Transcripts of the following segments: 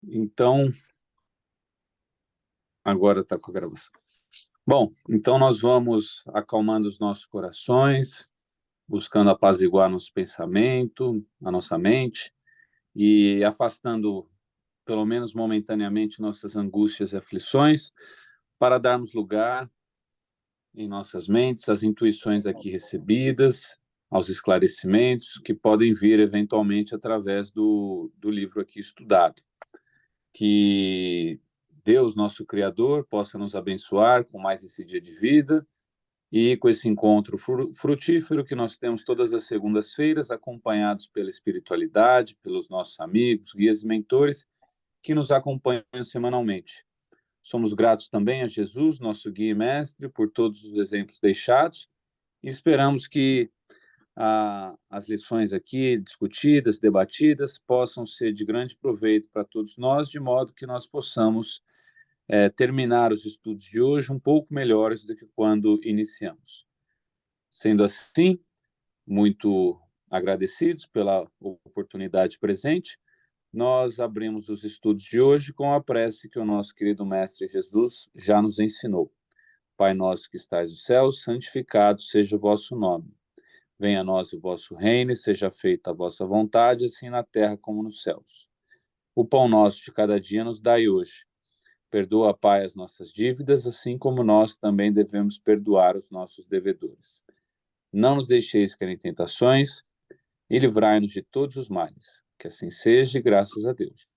Então, agora está com a gravação. Bom, então nós vamos acalmando os nossos corações, buscando apaziguar nosso pensamento, a nossa mente, e afastando, pelo menos momentaneamente, nossas angústias e aflições, para darmos lugar em nossas mentes às intuições aqui recebidas, aos esclarecimentos que podem vir eventualmente através do livro aqui estudado. Que Deus, nosso Criador, possa nos abençoar com mais esse dia de vida e com esse encontro frutífero que nós temos todas as segundas-feiras, acompanhados pela espiritualidade, pelos nossos amigos, guias e mentores que nos acompanham semanalmente. Somos gratos também a Jesus, nosso guia e mestre, por todos os exemplos deixados e esperamos que as lições aqui discutidas, debatidas, possam ser de grande proveito para todos nós, de modo que nós possamos terminar os estudos de hoje um pouco melhores do que quando iniciamos. Sendo assim, muito agradecidos pela oportunidade presente, nós abrimos os estudos de hoje com a prece que o nosso querido Mestre Jesus já nos ensinou. Pai nosso que estais nos céus, santificado seja o vosso nome. Venha a nós o vosso reino e seja feita a vossa vontade, assim na terra como nos céus. O pão nosso de cada dia nos dai hoje. Perdoa, Pai, as nossas dívidas, assim como nós também devemos perdoar os nossos devedores. Não nos deixeis cair em tentações e livrai-nos de todos os males. Que assim seja, e graças a Deus.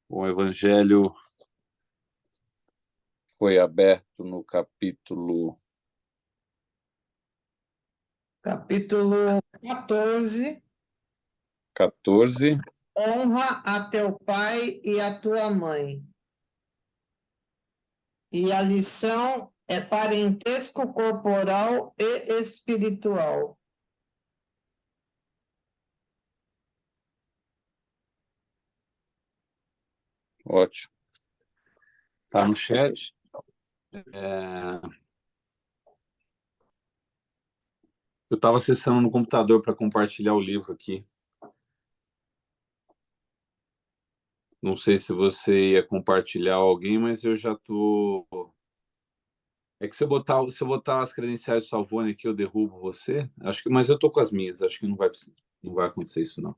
O Evangelho foi aberto no capítulo 14. Honra a teu pai e a tua mãe. E a lição é parentesco corporal e espiritual. Ótimo. Está no chat. Eu estava acessando no computador para compartilhar o livro aqui. Não sei se você ia compartilhar alguém, mas eu já estou. É que se eu botar as credenciais do Salvone aqui, eu derrubo você. Acho que, mas eu estou com as minhas. Acho que não vai acontecer isso não.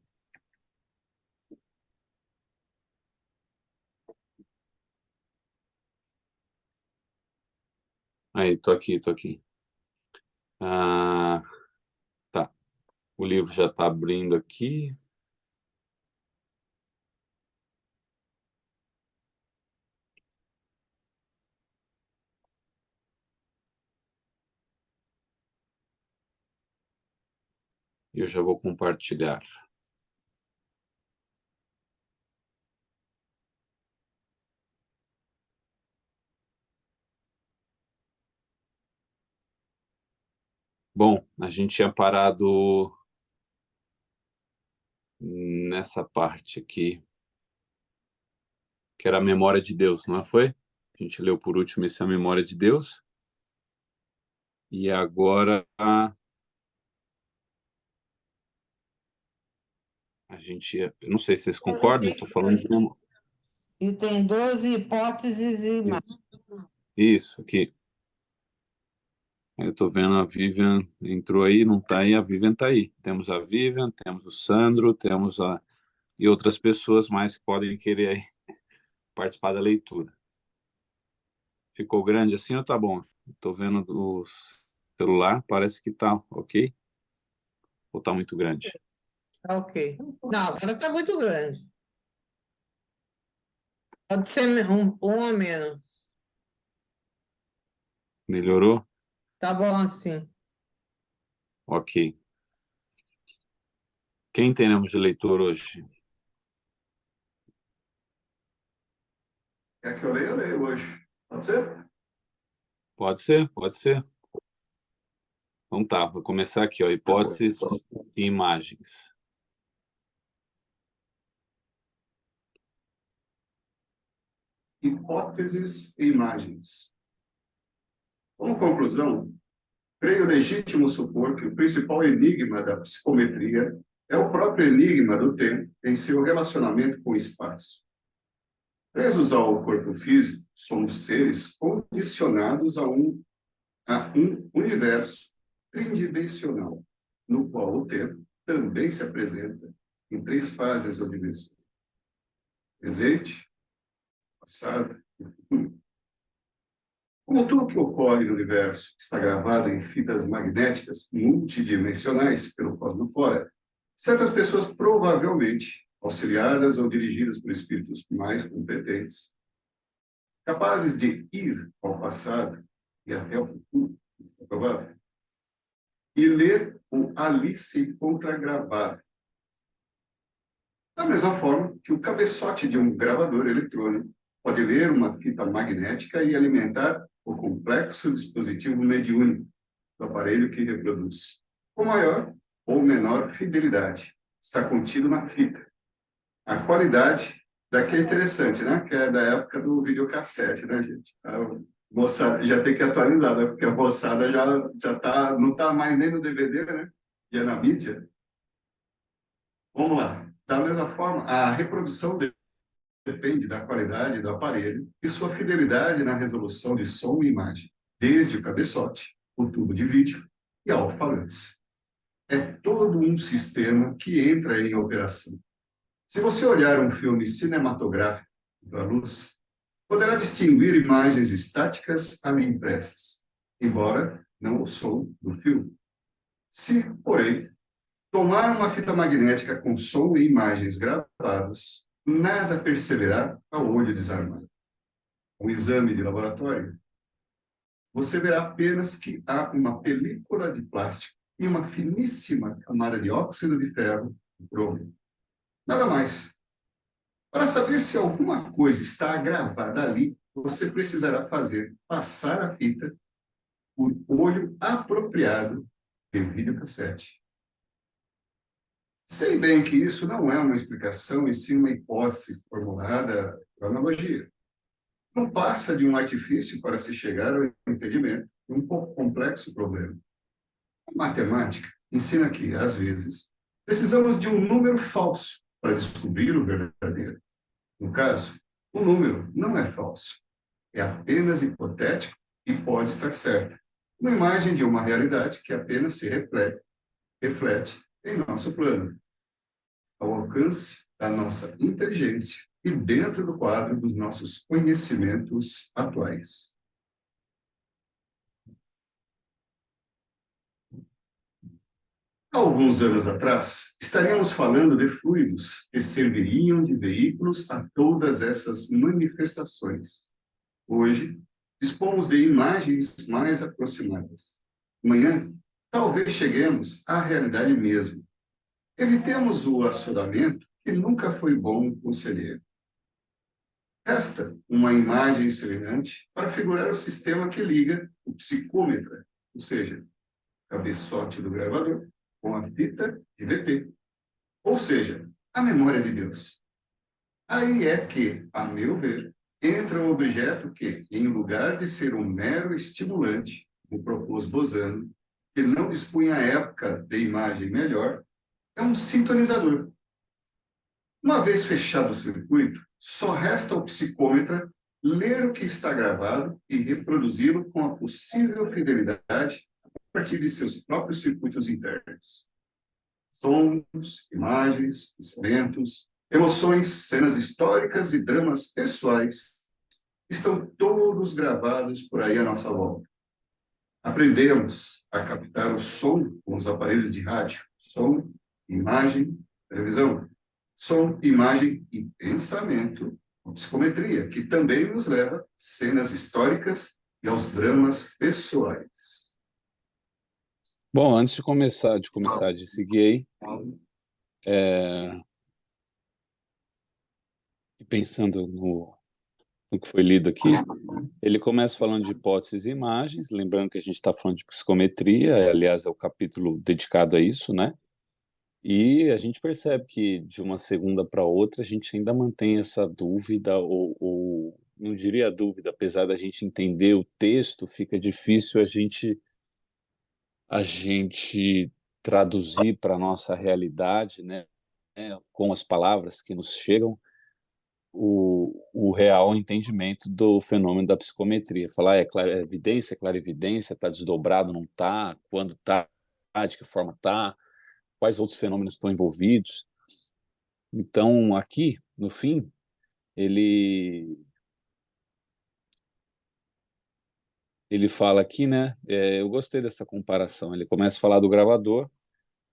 Aí, tô aqui. Tá. O livro já está abrindo aqui. Eu já vou compartilhar. Bom, a gente tinha parado nessa parte aqui, que era a memória de Deus, não foi? A gente leu por último esse é a memória de Deus. E agora a gente, eu não sei se vocês concordam, eu estou falando de memória. E tem 12 hipóteses e imagens. Isso, aqui. Eu estou vendo a Vivian entrou aí, não está aí, a Vivian está aí. Temos a Vivian, temos o Sandro, e outras pessoas mais que podem querer aí participar da leitura. Ficou grande assim ou tá bom? Estou vendo o celular, parece que tá ok. Ou tá muito grande? Tá ok. Não, agora está muito grande. Pode ser um ou menos. Melhorou? Tá bom assim. Ok. Quem teremos de leitor hoje? Quer que eu leia? Eu leio hoje. Pode ser? Pode ser, pode ser. Então tá, vou começar aqui, ó, hipóteses e imagens. Hipóteses e imagens. Como conclusão, creio legítimo supor que o principal enigma da psicometria é o próprio enigma do tempo em seu relacionamento com o espaço. Presos ao corpo físico, somos seres condicionados a um universo tridimensional, no qual o tempo também se apresenta em 3 fases ou dimensões: presente, passado e futuro. Como tudo que ocorre no universo está gravado em fitas magnéticas multidimensionais pelo cosmos fora, certas pessoas provavelmente, auxiliadas ou dirigidas por espíritos mais competentes, capazes de ir ao passado e até ao futuro, é provável, e ler o ali se encontra gravado. Da mesma forma que o cabeçote de um gravador eletrônico pode ler uma fita magnética e alimentar o complexo dispositivo mediúnico do aparelho que reproduz, com maior ou menor fidelidade. Está contido na fita. A qualidade daqui é interessante, né? Que é da época do videocassete, né, gente? A moçada já tem que atualizar, né? Porque a moçada já tá, não está mais nem no DVD, né? Já é na mídia. Vamos lá. Da mesma forma, a reprodução depende da qualidade do aparelho e sua fidelidade na resolução de som e imagem, desde o cabeçote, o tubo de vídeo e alto-falantes. É todo um sistema que entra em operação. Se você olhar um filme cinematográfico da luz, poderá distinguir imagens estáticas ali impressas, embora não o som do filme. Se, porém, tomar uma fita magnética com som e imagens gravados, nada perceberá ao olho desarmado. Um exame de laboratório, você verá apenas que há uma película de plástico e uma finíssima camada de óxido de ferro e cromo. Nada mais. Para saber se alguma coisa está gravada ali, você precisará fazer passar a fita por olho apropriado de videocassete. Sei bem que isso não é uma explicação, e sim uma hipótese formulada por analogia. Não passa de um artifício para se chegar ao entendimento de um pouco complexo problema. A matemática ensina que, às vezes, precisamos de um número falso para descobrir o verdadeiro. No caso, o número não é falso, é apenas hipotético e pode estar certo. Uma imagem de uma realidade que apenas se reflete em nosso plano, ao alcance da nossa inteligência e dentro do quadro dos nossos conhecimentos atuais. Há alguns anos atrás, estaríamos falando de fluidos que serviriam de veículos a todas essas manifestações. Hoje, dispomos de imagens mais aproximadas. Amanhã, talvez cheguemos à realidade mesmo. Evitemos o assodamento, que nunca foi bom conselheiro. Resta uma imagem semelhante para figurar o sistema que liga o psicômetro, ou seja, o cabeçote do gravador, com a fita de DT, ou seja, a memória de Deus. Aí é que, a meu ver, entra um objeto que, em lugar de ser um mero estimulante, como propôs Bosano, que não dispunha à época de imagem melhor, é um sintonizador. Uma vez fechado o circuito, só resta ao psicômetra ler o que está gravado e reproduzi-lo com a possível fidelidade a partir de seus próprios circuitos internos. Sons, imagens, pensamentos, emoções, cenas históricas e dramas pessoais estão todos gravados por aí à nossa volta. Aprendemos a captar o som com os aparelhos de rádio, som, imagem, televisão, som, imagem e pensamento, com psicometria, que também nos leva a cenas históricas e aos dramas pessoais. Bom, antes de seguir aí, pensando no que foi lido aqui, ele começa falando de hipóteses e imagens, lembrando que a gente está falando de psicometria, aliás, é o capítulo dedicado a isso, né? E a gente percebe que de uma segunda para outra a gente ainda mantém essa dúvida, ou não diria dúvida, apesar da gente entender o texto, fica difícil a gente a gente traduzir para a nossa realidade, né, com as palavras que nos chegam, o real entendimento do fenômeno da psicometria. Falar é clarividência, está desdobrado, não está, quando está, de que forma está, quais outros fenômenos estão envolvidos. Então, aqui, no fim, ele fala aqui, né? Eu gostei dessa comparação. Ele começa a falar do gravador.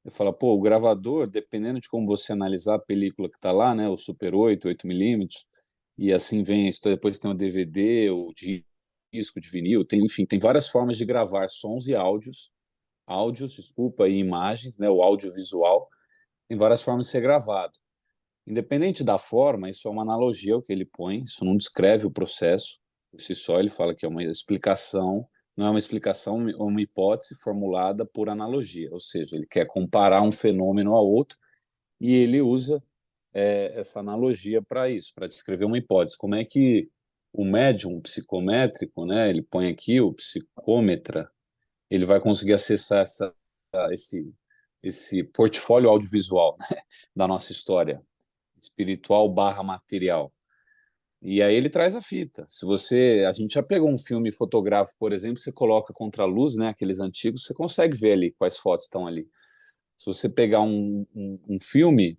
Ele fala, pô, o gravador, dependendo de como você analisar a película que está lá, né? O Super 8 mm, e assim vem isso. Depois tem o DVD, o disco de vinil, enfim, tem várias formas de gravar sons e áudios, desculpa, e imagens, né? O audiovisual, tem várias formas de ser gravado. Independente da forma, isso é uma analogia ao que ele põe, isso não descreve o processo por si só, ele fala que é uma explicação, não é uma explicação, é uma hipótese formulada por analogia, ou seja, ele quer comparar um fenômeno a outro e ele usa essa analogia para isso, para descrever uma hipótese. Como é que o médium psicométrico, né, ele põe aqui o psicômetra, ele vai conseguir acessar esse portfólio audiovisual, né, da nossa história espiritual barra material. E aí ele traz a fita. A gente já pegou um filme fotográfico, por exemplo, você coloca contra a luz, né, aqueles antigos, você consegue ver ali quais fotos estão ali. Se você pegar um filme,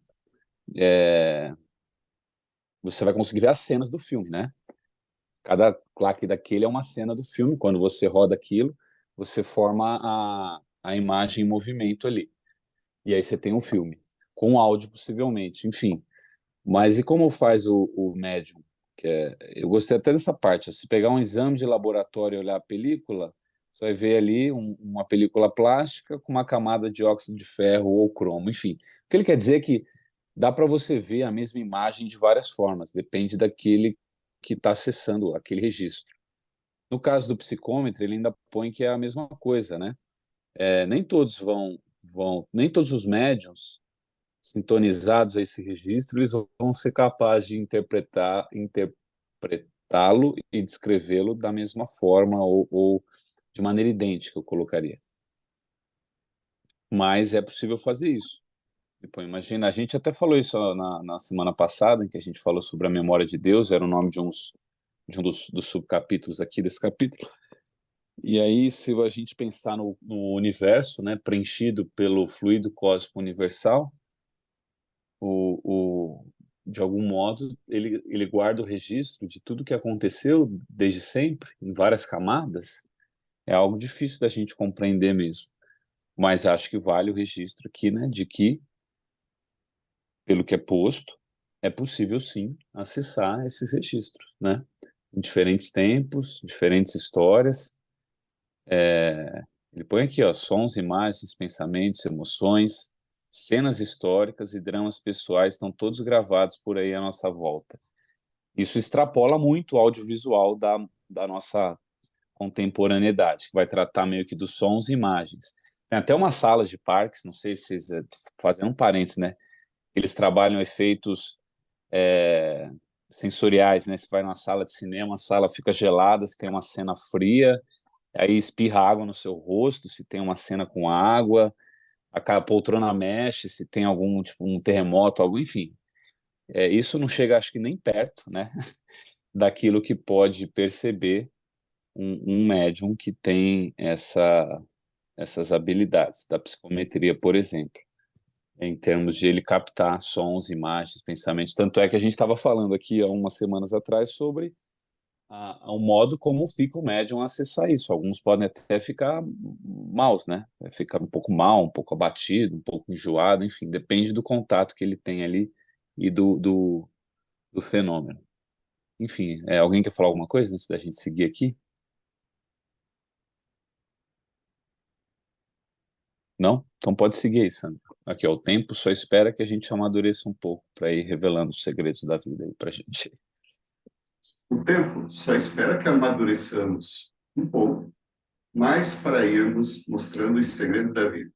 você vai conseguir ver as cenas do filme, né? Cada claque daquele é uma cena do filme. Quando você roda aquilo, você forma a imagem em movimento ali. E aí você tem um filme, com áudio possivelmente, enfim. Mas e como faz o médium? Eu gostei até dessa parte. Se pegar um exame de laboratório e olhar a película, você vai ver ali uma película plástica com uma camada de óxido de ferro ou cromo. Enfim, o que ele quer dizer é que dá para você ver a mesma imagem de várias formas, depende daquele que está acessando aquele registro. No caso do psicômetro, ele ainda põe que é a mesma coisa, né? Nem todos nem todos os médiums sintonizados a esse registro, eles vão ser capazes de interpretá-lo e descrevê-lo da mesma forma ou de maneira idêntica, eu colocaria. Mas é possível fazer isso. Depois, imagina, a gente até falou isso na semana passada, em que a gente falou sobre a memória de Deus, era o nome de um dos subcapítulos aqui desse capítulo. E aí, se a gente pensar no universo, né, preenchido pelo fluido cósmico universal, de algum modo, ele guarda o registro de tudo que aconteceu desde sempre, em várias camadas. É algo difícil da gente compreender mesmo. Mas acho que vale o registro aqui, né, de que, pelo que é posto, é possível sim acessar esses registros, né? Em diferentes tempos, diferentes histórias. Ele põe aqui, ó, sons, imagens, pensamentos, emoções, cenas históricas e dramas pessoais estão todos gravados por aí à nossa volta. Isso extrapola muito o audiovisual da nossa contemporaneidade, que vai tratar meio que dos sons e imagens. Tem até umas salas de parques, não sei se vocês, fazendo um parênteses, né? Eles trabalham efeitos sensoriais, né? Você vai numa sala de cinema, a sala fica gelada, se tem uma cena fria, aí espirra água no seu rosto, se tem uma cena com água, a poltrona mexe, se tem algum tipo um terremoto, algo, enfim. Isso não chega, acho que nem perto, né, daquilo que pode perceber um médium que tem essas habilidades da psicometria, por exemplo, em termos de ele captar sons, imagens, pensamentos. Tanto é que a gente estava falando aqui há umas semanas atrás sobre o modo como fica o médium a acessar isso. Alguns podem até ficar maus, né? Ficar um pouco mal, um pouco abatido, um pouco enjoado, enfim, depende do contato que ele tem ali e do fenômeno. Enfim, alguém quer falar alguma coisa antes da gente seguir aqui? Não? Então pode seguir aí, Sandra. Aqui, ó, o tempo só espera que a gente amadureça um pouco para ir revelando os segredos da vida aí para gente. O tempo só espera que amadureçamos um pouco, mais para irmos mostrando os segredos da vida.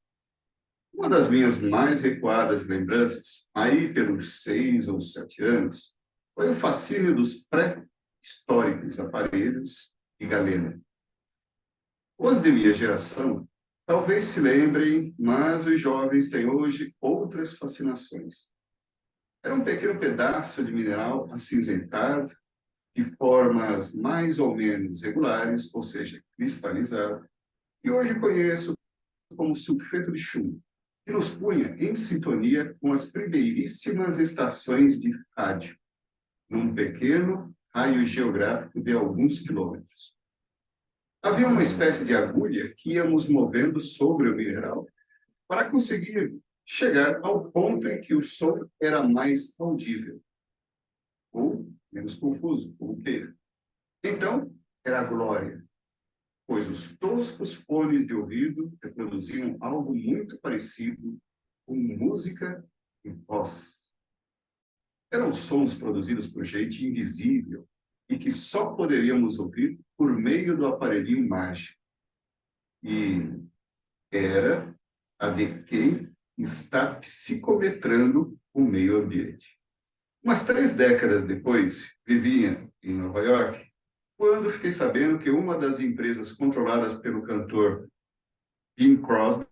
Uma das minhas mais recuadas lembranças, aí pelos 6 ou 7 anos, foi o fascínio dos pré-históricos aparelhos e galena. Os de minha geração Talvez se lembrem, mas os jovens têm hoje outras fascinações. Era um pequeno pedaço de mineral acinzentado, de formas mais ou menos regulares, ou seja, cristalizado, que hoje conheço como sulfeto de chumbo, que nos punha em sintonia com as primeiríssimas estações de rádio, num pequeno raio geográfico de alguns quilômetros. Havia uma espécie de agulha que íamos movendo sobre o mineral para conseguir chegar ao ponto em que o som era mais audível, ou menos confuso, como queira. Então, era a glória, pois os toscos fones de ouvido reproduziam algo muito parecido com música e voz. Eram sons produzidos por gente invisível e que só poderíamos ouvir por meio do aparelhinho mágico. E era a de quem está psicometrando o meio ambiente. Umas 3 décadas depois, vivia em Nova York, quando fiquei sabendo que uma das empresas controladas pelo cantor Bing Crosby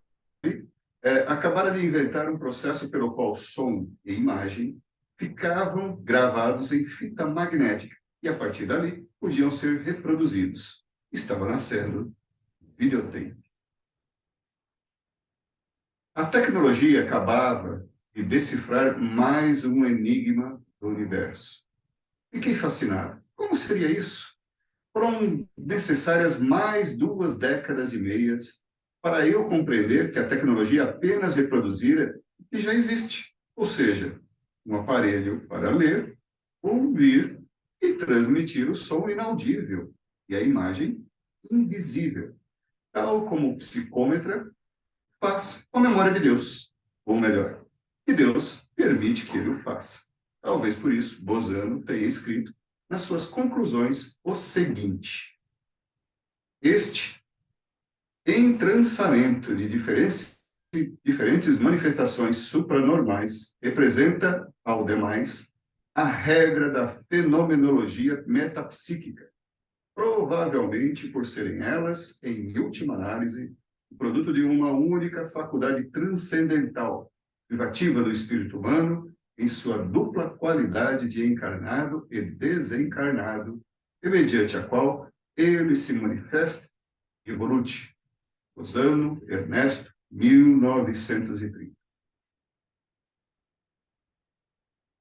acabara de inventar um processo pelo qual som e imagem ficavam gravados em fita magnética e, a partir dali, podiam ser reproduzidos. Estava nascendo videotape. A tecnologia acabava de decifrar mais um enigma do universo. Fiquei fascinado. Como seria isso? Foram necessárias mais 2 décadas e meias para eu compreender que a tecnologia apenas reproduzira o que já existe, ou seja, um aparelho para ler, ouvir e transmitir o som inaudível e a imagem invisível, tal como o psicômetra faz com a memória de Deus, ou melhor, que Deus permite que ele o faça. Talvez por isso Bozano tenha escrito nas suas conclusões o seguinte: este entrançamento de diferentes manifestações supranormais representa, ao demais, a regra da fenomenologia metapsíquica, provavelmente por serem elas, em última análise, o produto de uma única faculdade transcendental, privativa do espírito humano, em sua dupla qualidade de encarnado e desencarnado, e mediante a qual ele se manifesta. Evoluti, Bozano, Ernesto, 1930.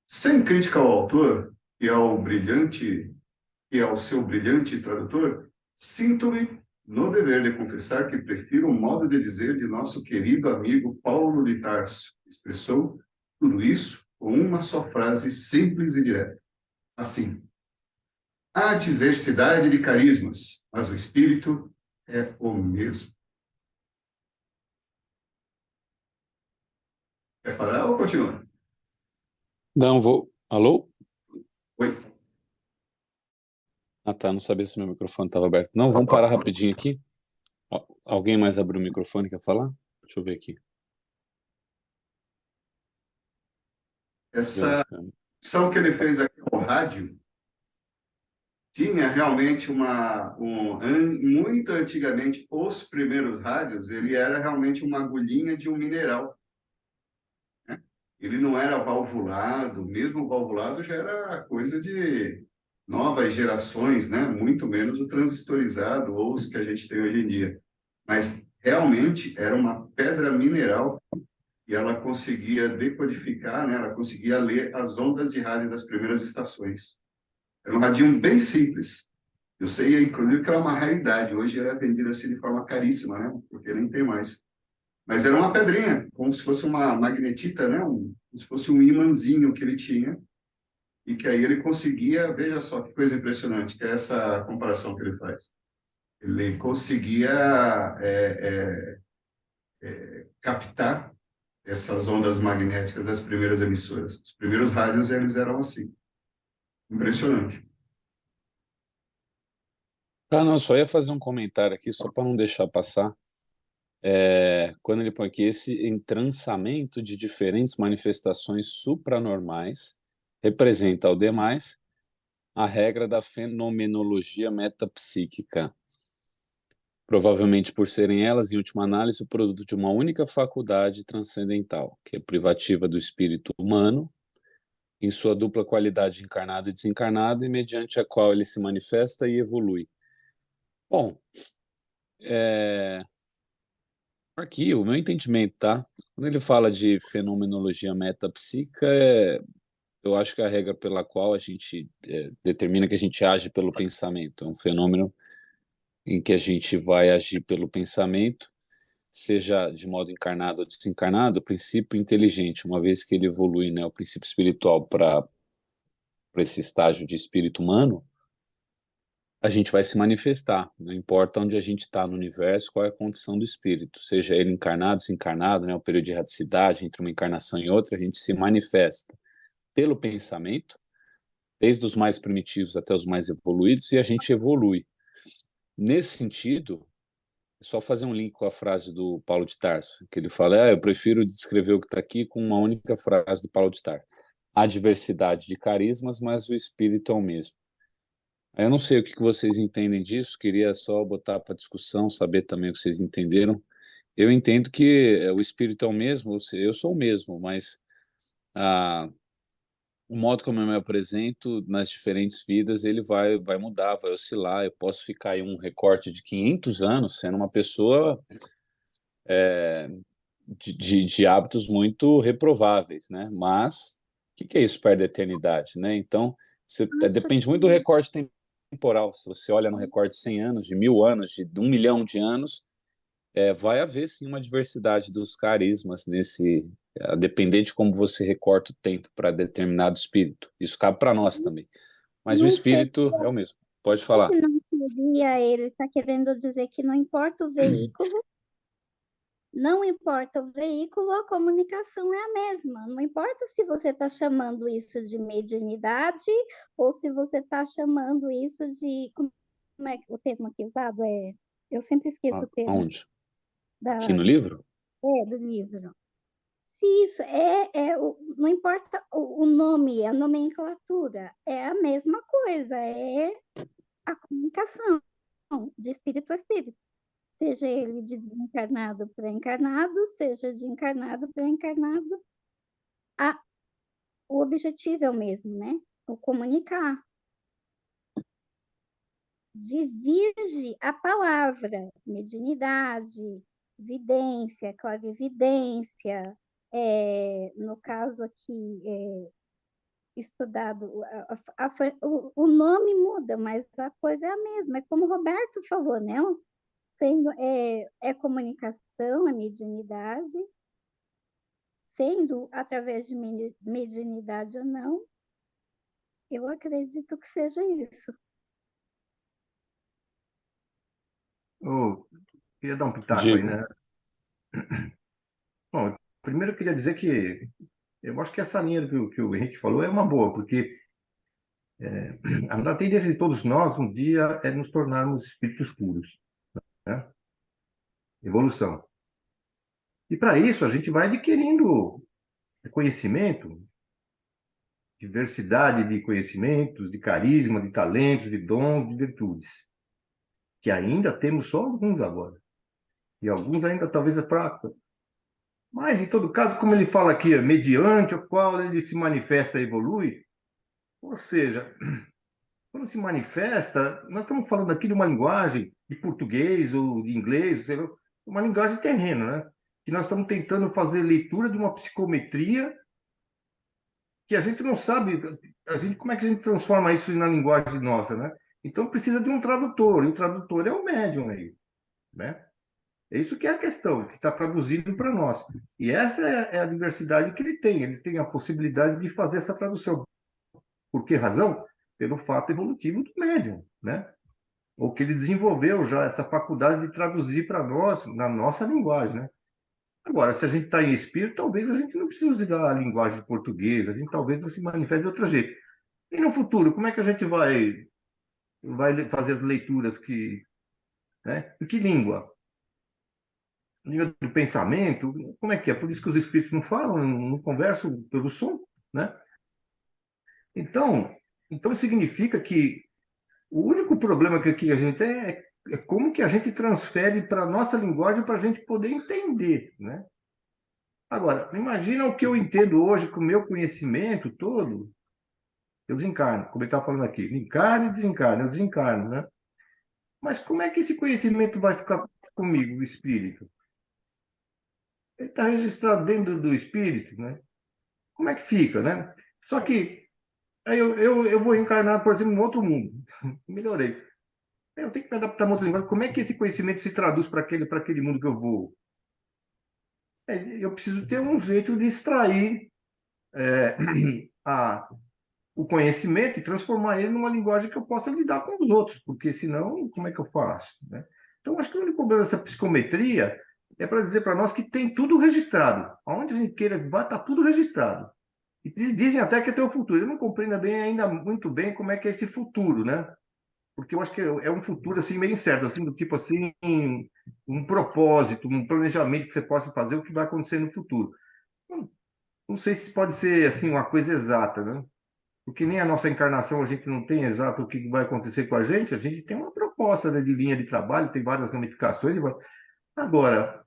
Sem crítica ao autor e ao seu brilhante tradutor, sinto-me no dever de confessar que prefiro o modo de dizer de nosso querido amigo Paulo de Tarso, que expressou tudo isso com uma só frase simples e direta. Assim: há diversidade de carismas, mas o espírito é o mesmo. Quer parar ou continuar? Não, vou... Alô? Oi. Ah, tá, não sabia se meu microfone estava aberto. Não, vamos parar rapidinho aqui. Alguém mais abriu o microfone, quer falar? Deixa eu ver aqui. Essa ação que ele fez aqui no rádio tinha realmente muito antigamente, os primeiros rádios, ele era realmente uma agulhinha de um mineral, né? Ele não era valvulado, mesmo valvulado já era coisa de novas gerações, né? Muito menos o transistorizado ou os que a gente tem hoje em dia. Mas realmente era uma pedra mineral e ela conseguia decodificar, né? Ela conseguia ler as ondas de rádio das primeiras estações. Era um radinho bem simples. Eu sei, inclusive, que era uma raridade. Hoje era vendido assim de forma caríssima, né? Porque nem tem mais. Mas era uma pedrinha, como se fosse uma magnetita, né? Como se fosse um imãzinho que ele tinha. E que aí ele conseguia, veja só que coisa impressionante, que é essa comparação que ele faz. Ele conseguia captar essas ondas magnéticas das primeiras emissoras. Os primeiros rádios, eles eram assim. Impressionante. Ah, não, só ia fazer um comentário aqui, só para não deixar passar. Quando ele põe aqui esse entrançamento de diferentes manifestações supranormais representa ao demais a regra da fenomenologia metapsíquica. provavelmente por serem elas, em última análise, o produto de uma única faculdade transcendental, que é privativa do espírito humano, em sua dupla qualidade encarnado e desencarnado, e mediante a qual ele se manifesta e evolui. Bom, aqui o meu entendimento, tá? Quando ele fala de fenomenologia metapsíquica, eu acho que a regra pela qual a gente determina que a gente age pelo pensamento. É um fenômeno em que a gente vai agir pelo pensamento, seja de modo encarnado ou desencarnado, o princípio inteligente, uma vez que ele evolui, né, o princípio espiritual para esse estágio de espírito humano, a gente vai se manifestar, não importa onde a gente está no universo, qual é a condição do espírito, seja ele encarnado, desencarnado, né, o período de erraticidade entre uma encarnação e outra, a gente se manifesta pelo pensamento, desde os mais primitivos até os mais evoluídos, e a gente evolui. Nesse sentido, é só fazer um link com a frase do Paulo de Tarso, que ele fala, eu prefiro descrever o que está aqui com uma única frase do Paulo de Tarso. Há diversidade de carismas, mas o espírito é o mesmo. Eu não sei o que vocês entendem disso, queria só botar para discussão, saber também o que vocês entenderam. Eu entendo que o espírito é o mesmo, eu sou o mesmo, mas o modo como eu me apresento nas diferentes vidas, ele vai mudar, vai oscilar. Eu posso ficar aí um recorte de 500 anos sendo uma pessoa de hábitos muito reprováveis, né? Mas o que é isso perto da eternidade, né? Então, depende muito do recorte temporal. Se você olha no recorte de 100 anos, de 1000 anos, de 1 milhão de anos, vai haver sim uma diversidade dos carismas a depender de como você recorta o tempo para determinado espírito. Isso cabe para nós também. Mas o Não espírito é o mesmo. Pode falar. Não seria, ele está querendo dizer que não importa o veículo, não importa o veículo, a comunicação é a mesma. Não importa se você está chamando isso de mediunidade ou se você está chamando isso de... Como é que o termo aqui usado é? Eu sempre esqueço o termo. Onde? Aqui no livro? Do livro. Se isso não importa o nome, a nomenclatura, é a mesma coisa, é a comunicação de espírito a espírito. Seja ele de desencarnado para encarnado, seja de encarnado para encarnado, o objetivo é o mesmo, né? O comunicar. Divirge a palavra, mediunidade, vidência, clarividência, no caso aqui, estudado, o nome muda, mas a coisa é a mesma, é como o Roberto falou, né? Sendo, comunicação, a mediunidade, sendo através de mediunidade ou não, eu acredito que seja isso. Queria dar um pitaco aí, né? Bom, primeiro eu queria dizer que eu acho que essa linha que o Henrique falou é uma boa, porque a tendência de todos nós, um dia, é nos tornarmos espíritos puros, né? Evolução. E para isso, a gente vai adquirindo conhecimento, diversidade de conhecimentos, de carisma, de talentos, de dons, de virtudes, que ainda temos só alguns agora. E alguns ainda talvez é fraco. Mas, em todo caso, como ele fala aqui, mediante o qual ele se manifesta e evolui, ou seja, quando se manifesta, nós estamos falando aqui de uma linguagem de português ou de inglês, sei lá, uma linguagem terrena, né? Que nós estamos tentando fazer leitura de uma psicometria que a gente não sabe, como é que a gente transforma isso na linguagem nossa, né? Então precisa de um tradutor, e o tradutor é o médium aí, né? É isso que é a questão, que está traduzindo para nós. E essa é a diversidade que ele tem a possibilidade de fazer essa tradução. Por que razão? Pelo fato evolutivo do médium, né? Ou que ele desenvolveu já essa faculdade de traduzir para nós, na nossa linguagem, né? Agora, se a gente está em espírito, talvez a gente não precise da linguagem portuguesa, a gente talvez não se manifeste de outro jeito. E no futuro, como é que a gente vai fazer as leituras né? Em que língua? Língua do pensamento? Como é que é? Por isso que os espíritos não falam, não conversam pelo som, né? Então significa que o único problema que a gente tem é é como que a gente transfere para a nossa linguagem para a gente poder entender, né? Agora, imagina o que eu entendo hoje com o meu conhecimento todo, eu desencarno, como ele está falando aqui, encarno e desencarno, eu desencarno, né? Mas como é que esse conhecimento vai ficar comigo, o espírito? Ele está registrado dentro do espírito, né? Como é que fica, né? Só que aí eu vou encarnar, por exemplo, em outro mundo. Melhorei. Eu tenho que me adaptar a uma outra linguagem. Como é que esse conhecimento se traduz para aquele mundo que eu vou? Eu preciso ter um jeito de extrair a, o conhecimento e transformar ele numa linguagem que eu possa lidar com os outros, porque senão, como é que eu faço, né? Então, acho que o único problema dessa psicometria é para dizer para nós que tem tudo registrado. Aonde a gente queira, vai estar tudo registrado. E dizem até que é o futuro. Eu não compreendo ainda muito bem como é que é esse futuro, né? Porque eu acho que é um futuro assim meio incerto, assim do tipo assim um propósito, um planejamento que você possa fazer o que vai acontecer no futuro. Não sei se pode ser assim uma coisa exata, né? Porque nem a nossa encarnação a gente não tem exato o que vai acontecer com a gente tem uma proposta, né, de linha de trabalho, tem várias ramificações. Agora,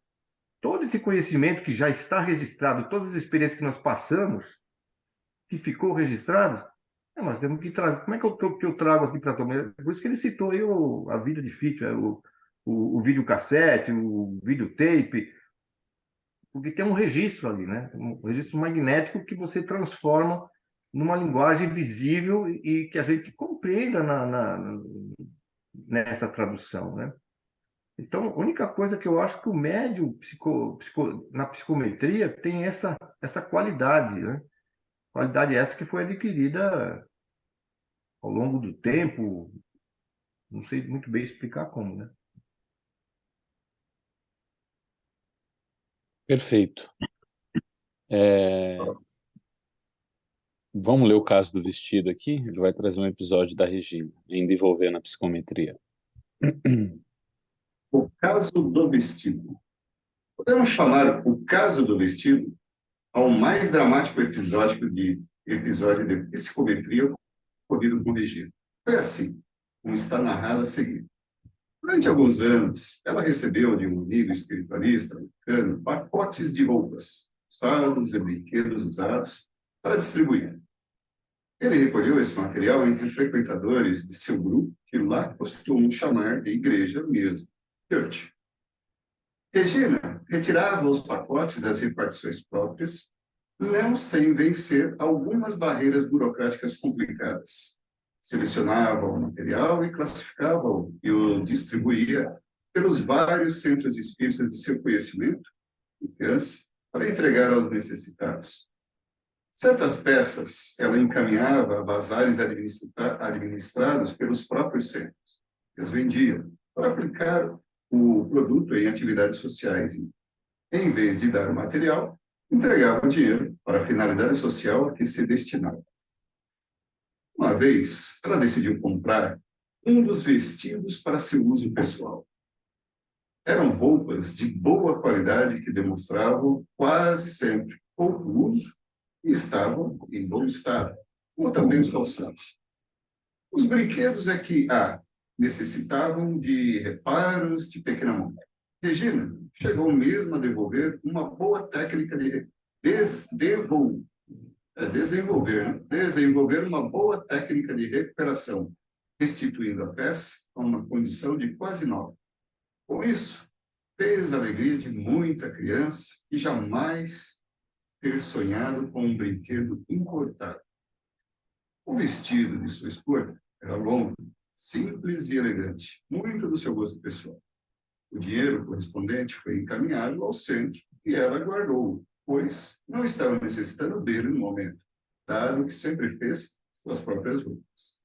todo esse conhecimento que já está registrado, todas as experiências que nós passamos, que ficou registrado, nós temos que trazer. Como é que eu trago aqui para a turma? Por isso que ele citou aí a vida de Fitch, o videocassete, o videotape, porque tem um registro ali, né? Um registro magnético que você transforma numa linguagem visível e que a gente compreenda nessa tradução, né? Então, a única coisa que eu acho que o médium na psicometria tem essa qualidade, né? Qualidade essa que foi adquirida ao longo do tempo, não sei muito bem explicar como, né? Perfeito. Vamos ler o caso do vestido aqui? Ele vai trazer um episódio da Regina, ainda envolvendo a psicometria. O caso do vestido. Podemos chamar o caso do vestido ao mais dramático episódio de psicometria ocorrido com Regina. Foi assim, como está narrado a seguir. Durante alguns anos, ela recebeu de um amigo espiritualista americano pacotes de roupas, saldos e brinquedos usados para distribuir. Ele recolheu esse material entre frequentadores de seu grupo, que lá costumam chamar de igreja mesmo, church. Regina retirava os pacotes das repartições próprias, não sem vencer algumas barreiras burocráticas complicadas. Selecionava o material e classificava-o e o distribuía pelos vários centros espíritas de seu conhecimento e confiança para entregar aos necessitados. Certas peças ela encaminhava a bazares administrados pelos próprios centros. Eles vendiam para aplicar o produto em atividades sociais. Em vez de dar o material, entregava o dinheiro para a finalidade social a que se destinava. Uma vez, ela decidiu comprar um dos vestidos para seu uso pessoal. Eram roupas de boa qualidade que demonstravam quase sempre pouco uso e estavam em bom estado, como também os calçados. Os brinquedos é que necessitavam de reparos de pequena monta. Regina chegou mesmo a desenvolver uma boa técnica de desenvolver uma boa técnica de recuperação, restituindo a peça a uma condição de quase nova. Com isso, fez a alegria de muita criança que jamais ter sonhado com um brinquedo importado. O vestido de sua escolha era longo, simples e elegante, muito do seu gosto pessoal. O dinheiro correspondente foi encaminhado ao centro e ela guardou, pois não estava necessitando dele no momento, dado que sempre fez suas próprias roupas.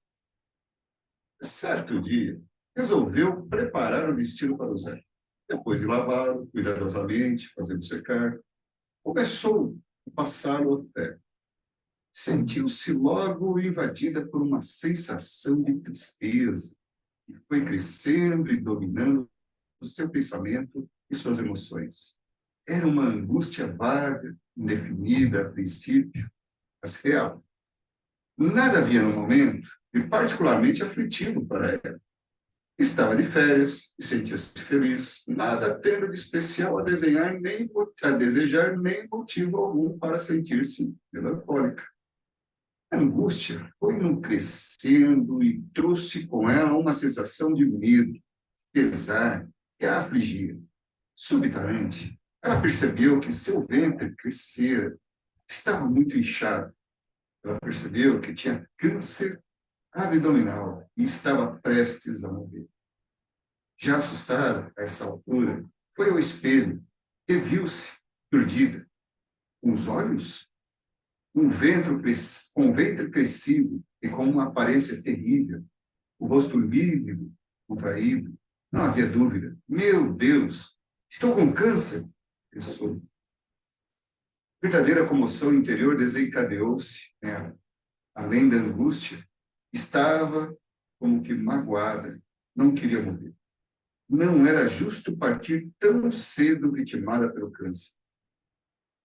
Certo dia, resolveu preparar o vestido para usar. Depois de lavá-lo cuidadosamente, fazendo secar, começou a passá-lo ao pé. Sentiu-se logo invadida por uma sensação de tristeza, que foi crescendo e dominando o seu pensamento e suas emoções. Era uma angústia vaga, indefinida a princípio, mas real. Nada havia no momento de particularmente aflitivo para ela. Estava de férias e sentia-se feliz, nada tendo de especial a desenhar, nem a desejar, nem motivo algum para sentir-se melancólica. A angústia foi num crescendo e trouxe com ela uma sensação de medo, pesar, que a afligia. Subitamente, ela percebeu que seu ventre crescera, estava muito inchado. Ela percebeu que tinha câncer abdominal e estava prestes a morrer. Já assustada a essa altura, foi ao espelho e viu-se perdida, com os olhos, com o ventre crescido e com uma aparência terrível, o rosto lívido, contraído. Não havia dúvida. Meu Deus, estou com câncer, pensou. Verdadeira comoção interior desencadeou-se nela. Além da angústia, estava como que magoada, não queria morrer. Não era justo partir tão cedo vitimada pelo câncer.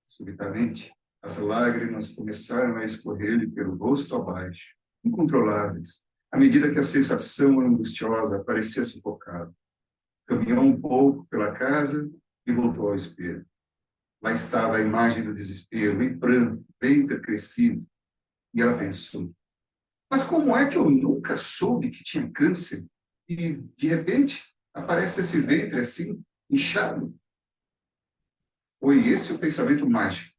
Subitamente, as lágrimas começaram a escorrer-lhe pelo rosto abaixo, incontroláveis, à medida que a sensação angustiosa parecia sufocá-la. Caminhou um pouco pela casa e voltou ao espelho. Lá estava a imagem do desespero, em pranto, ventre crescido. E ela pensou, mas como é que eu nunca soube que tinha câncer? E, de repente, aparece esse ventre assim, inchado. Foi esse o pensamento mágico.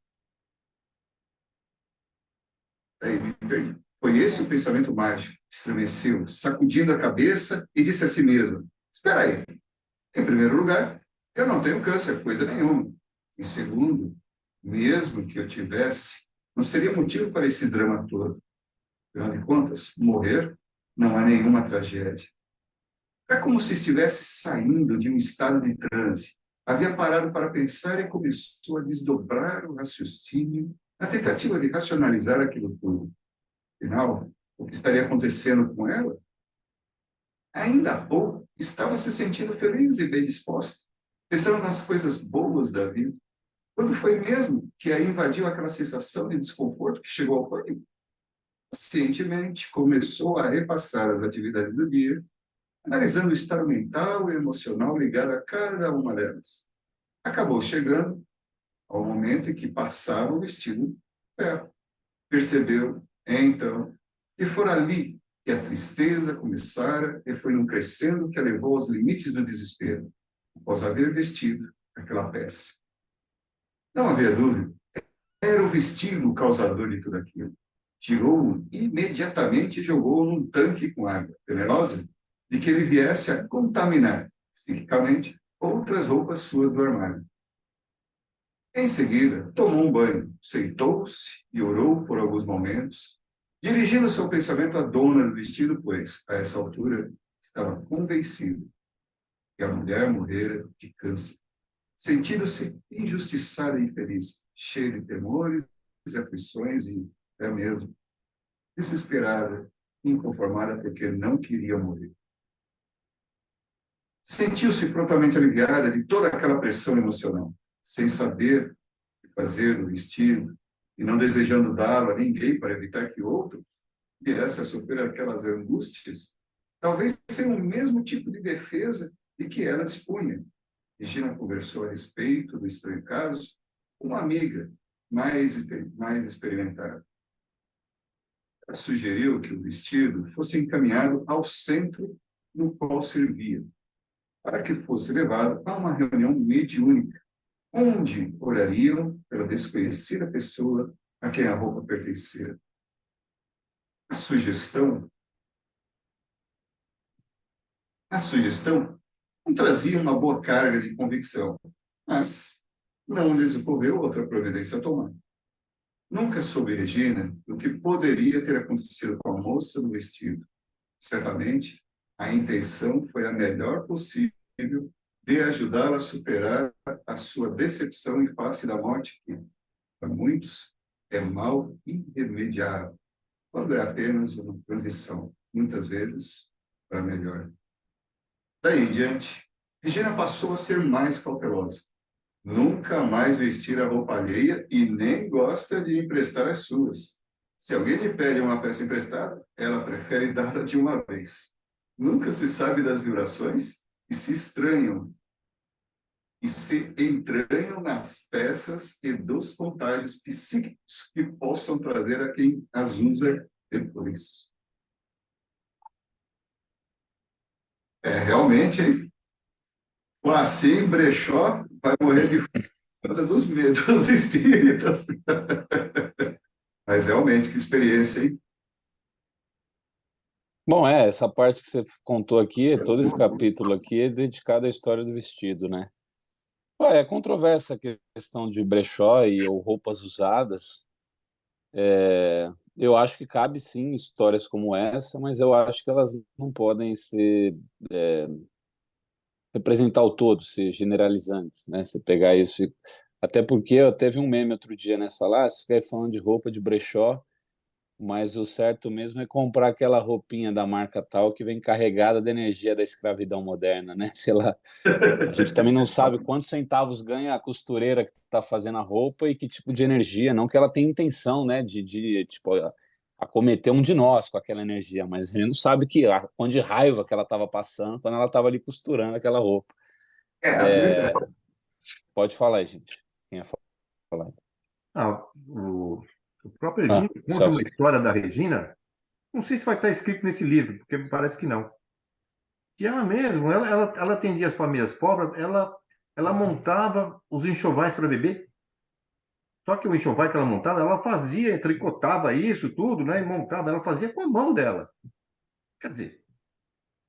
Foi esse o pensamento mágico. Estremeceu, sacudindo a cabeça e disse a si mesma, espera aí, em primeiro lugar, eu não tenho câncer, coisa nenhuma. Em segundo, mesmo que eu tivesse, não seria motivo para esse drama todo. Afinal de contas, morrer não há nenhuma tragédia. É como se estivesse saindo de um estado de transe. Havia parado para pensar e começou a desdobrar o raciocínio na tentativa de racionalizar aquilo tudo. Afinal, o que estaria acontecendo com ela? Ainda há pouco, estava se sentindo feliz e bem disposta, pensando nas coisas boas da vida. Quando foi mesmo que a invadiu aquela sensação de desconforto que chegou ao pânico? Pacientemente, começou a repassar as atividades do dia, analisando o estado mental e emocional ligado a cada uma delas. Acabou chegando ao momento em que passava o vestido de ferro. Percebeu, então, que fora ali que a tristeza começara e foi num crescendo que a levou aos limites do desespero, após haver vestido aquela peça. Não havia dúvida, era o vestido o causador de tudo aquilo. Tirou-o imediatamente e jogou-o num tanque com água venenosa, de que ele viesse a contaminar, psiquicamente, outras roupas suas do armário. Em seguida, tomou um banho, sentou-se e orou por alguns momentos, dirigindo seu pensamento à dona do vestido, pois, a essa altura, estava convencido que a mulher morrera de câncer, sentindo-se injustiçada e infeliz, cheia de temores e aflições e, até mesmo, desesperada, inconformada porque não queria morrer. Sentiu-se prontamente aliviada de toda aquela pressão emocional, sem saber o que fazer do vestido e não desejando dá-lo a ninguém para evitar que outro viesse a sofrer aquelas angústias, talvez sem o mesmo tipo de defesa de que ela dispunha. Regina conversou a respeito do estranho caso com uma amiga mais experimentada. Ela sugeriu que o vestido fosse encaminhado ao centro no qual servia, para que fosse levado a uma reunião mediúnica, onde orariam pela desconhecida pessoa a quem a roupa pertencia. A sugestão não trazia uma boa carga de convicção, mas não lhes ocorreu outra providência a tomar. Nunca soube Regina o que poderia ter acontecido com a moça do vestido. Certamente, a intenção foi a melhor possível de ajudá-la a superar a sua decepção em face da morte, que, para muitos, é mal irremediável, quando é apenas uma transição, muitas vezes, para melhor. Daí em diante, Regina passou a ser mais cautelosa. Nunca mais vestir a roupa alheia e nem gosta de emprestar as suas. Se alguém lhe pede uma peça emprestada, ela prefere dar-la de uma vez. Nunca se sabe das vibrações e se estranham e se entranham nas peças e dos contágios psíquicos que possam trazer a quem as usa depois. Realmente, hein? Assim, brechó vai morrer de falta dos medos dos espíritas. Mas realmente, que experiência, hein? Bom, essa parte que você contou aqui, todo esse capítulo aqui é dedicado à história do vestido, né? É controversa a questão de brechó ou roupas usadas. Eu acho que cabe sim histórias como essa, mas eu acho que elas não podem representar o todo, ser generalizantes, né? Você pegar isso, até porque eu teve um meme outro dia, né? Falar, você fica aí falando de roupa de brechó, mas o certo mesmo é comprar aquela roupinha da marca tal que vem carregada da energia da escravidão moderna, né? Sei lá. A gente também não sabe quantos centavos ganha a costureira que está fazendo a roupa e que tipo de energia, não que ela tenha intenção, né, de tipo, acometer um de nós com aquela energia, mas a gente não sabe quanto de raiva que ela estava passando quando ela estava ali costurando aquela roupa. A verdade. Pode falar, gente. Quem ia falar? O próprio Regina conta uma Celso. história da Regina, não sei se vai estar escrito nesse livro, porque me parece que não. Que ela mesmo, ela atendia as famílias pobres, ela montava os enxovais para bebê. Só que o enxoval que ela montava, ela fazia, tricotava isso tudo, né? E montava, ela fazia com a mão dela. Quer dizer,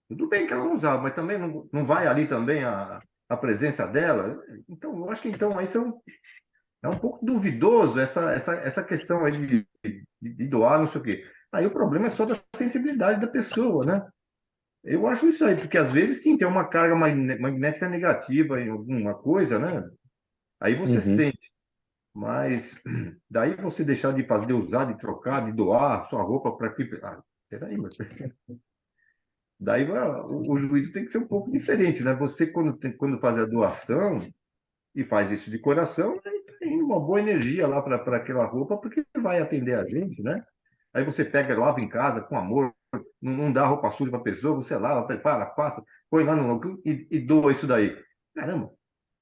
tudo bem que ela não usava, mas também não vai ali também a presença dela. Então, eu acho que então isso é um pouco duvidoso essa questão aí de doar, não sei o quê. Aí o problema é só da sensibilidade da pessoa, né? Eu acho isso aí, porque às vezes sim tem uma carga magnética negativa em alguma coisa, né? Aí você Uhum. sente. Mas daí você deixar de fazer, de usar, de trocar, de doar sua roupa para que. Ah, peraí, mas. Daí o juízo tem que ser um pouco diferente, né? Você, quando faz a doação e faz isso de coração, aí tá indo uma boa energia lá para aquela roupa, porque vai atender a gente, né? Aí você pega, lava em casa com amor, não dá roupa suja para a pessoa, você lava, prepara, passa, põe lá no e doa isso daí. Caramba,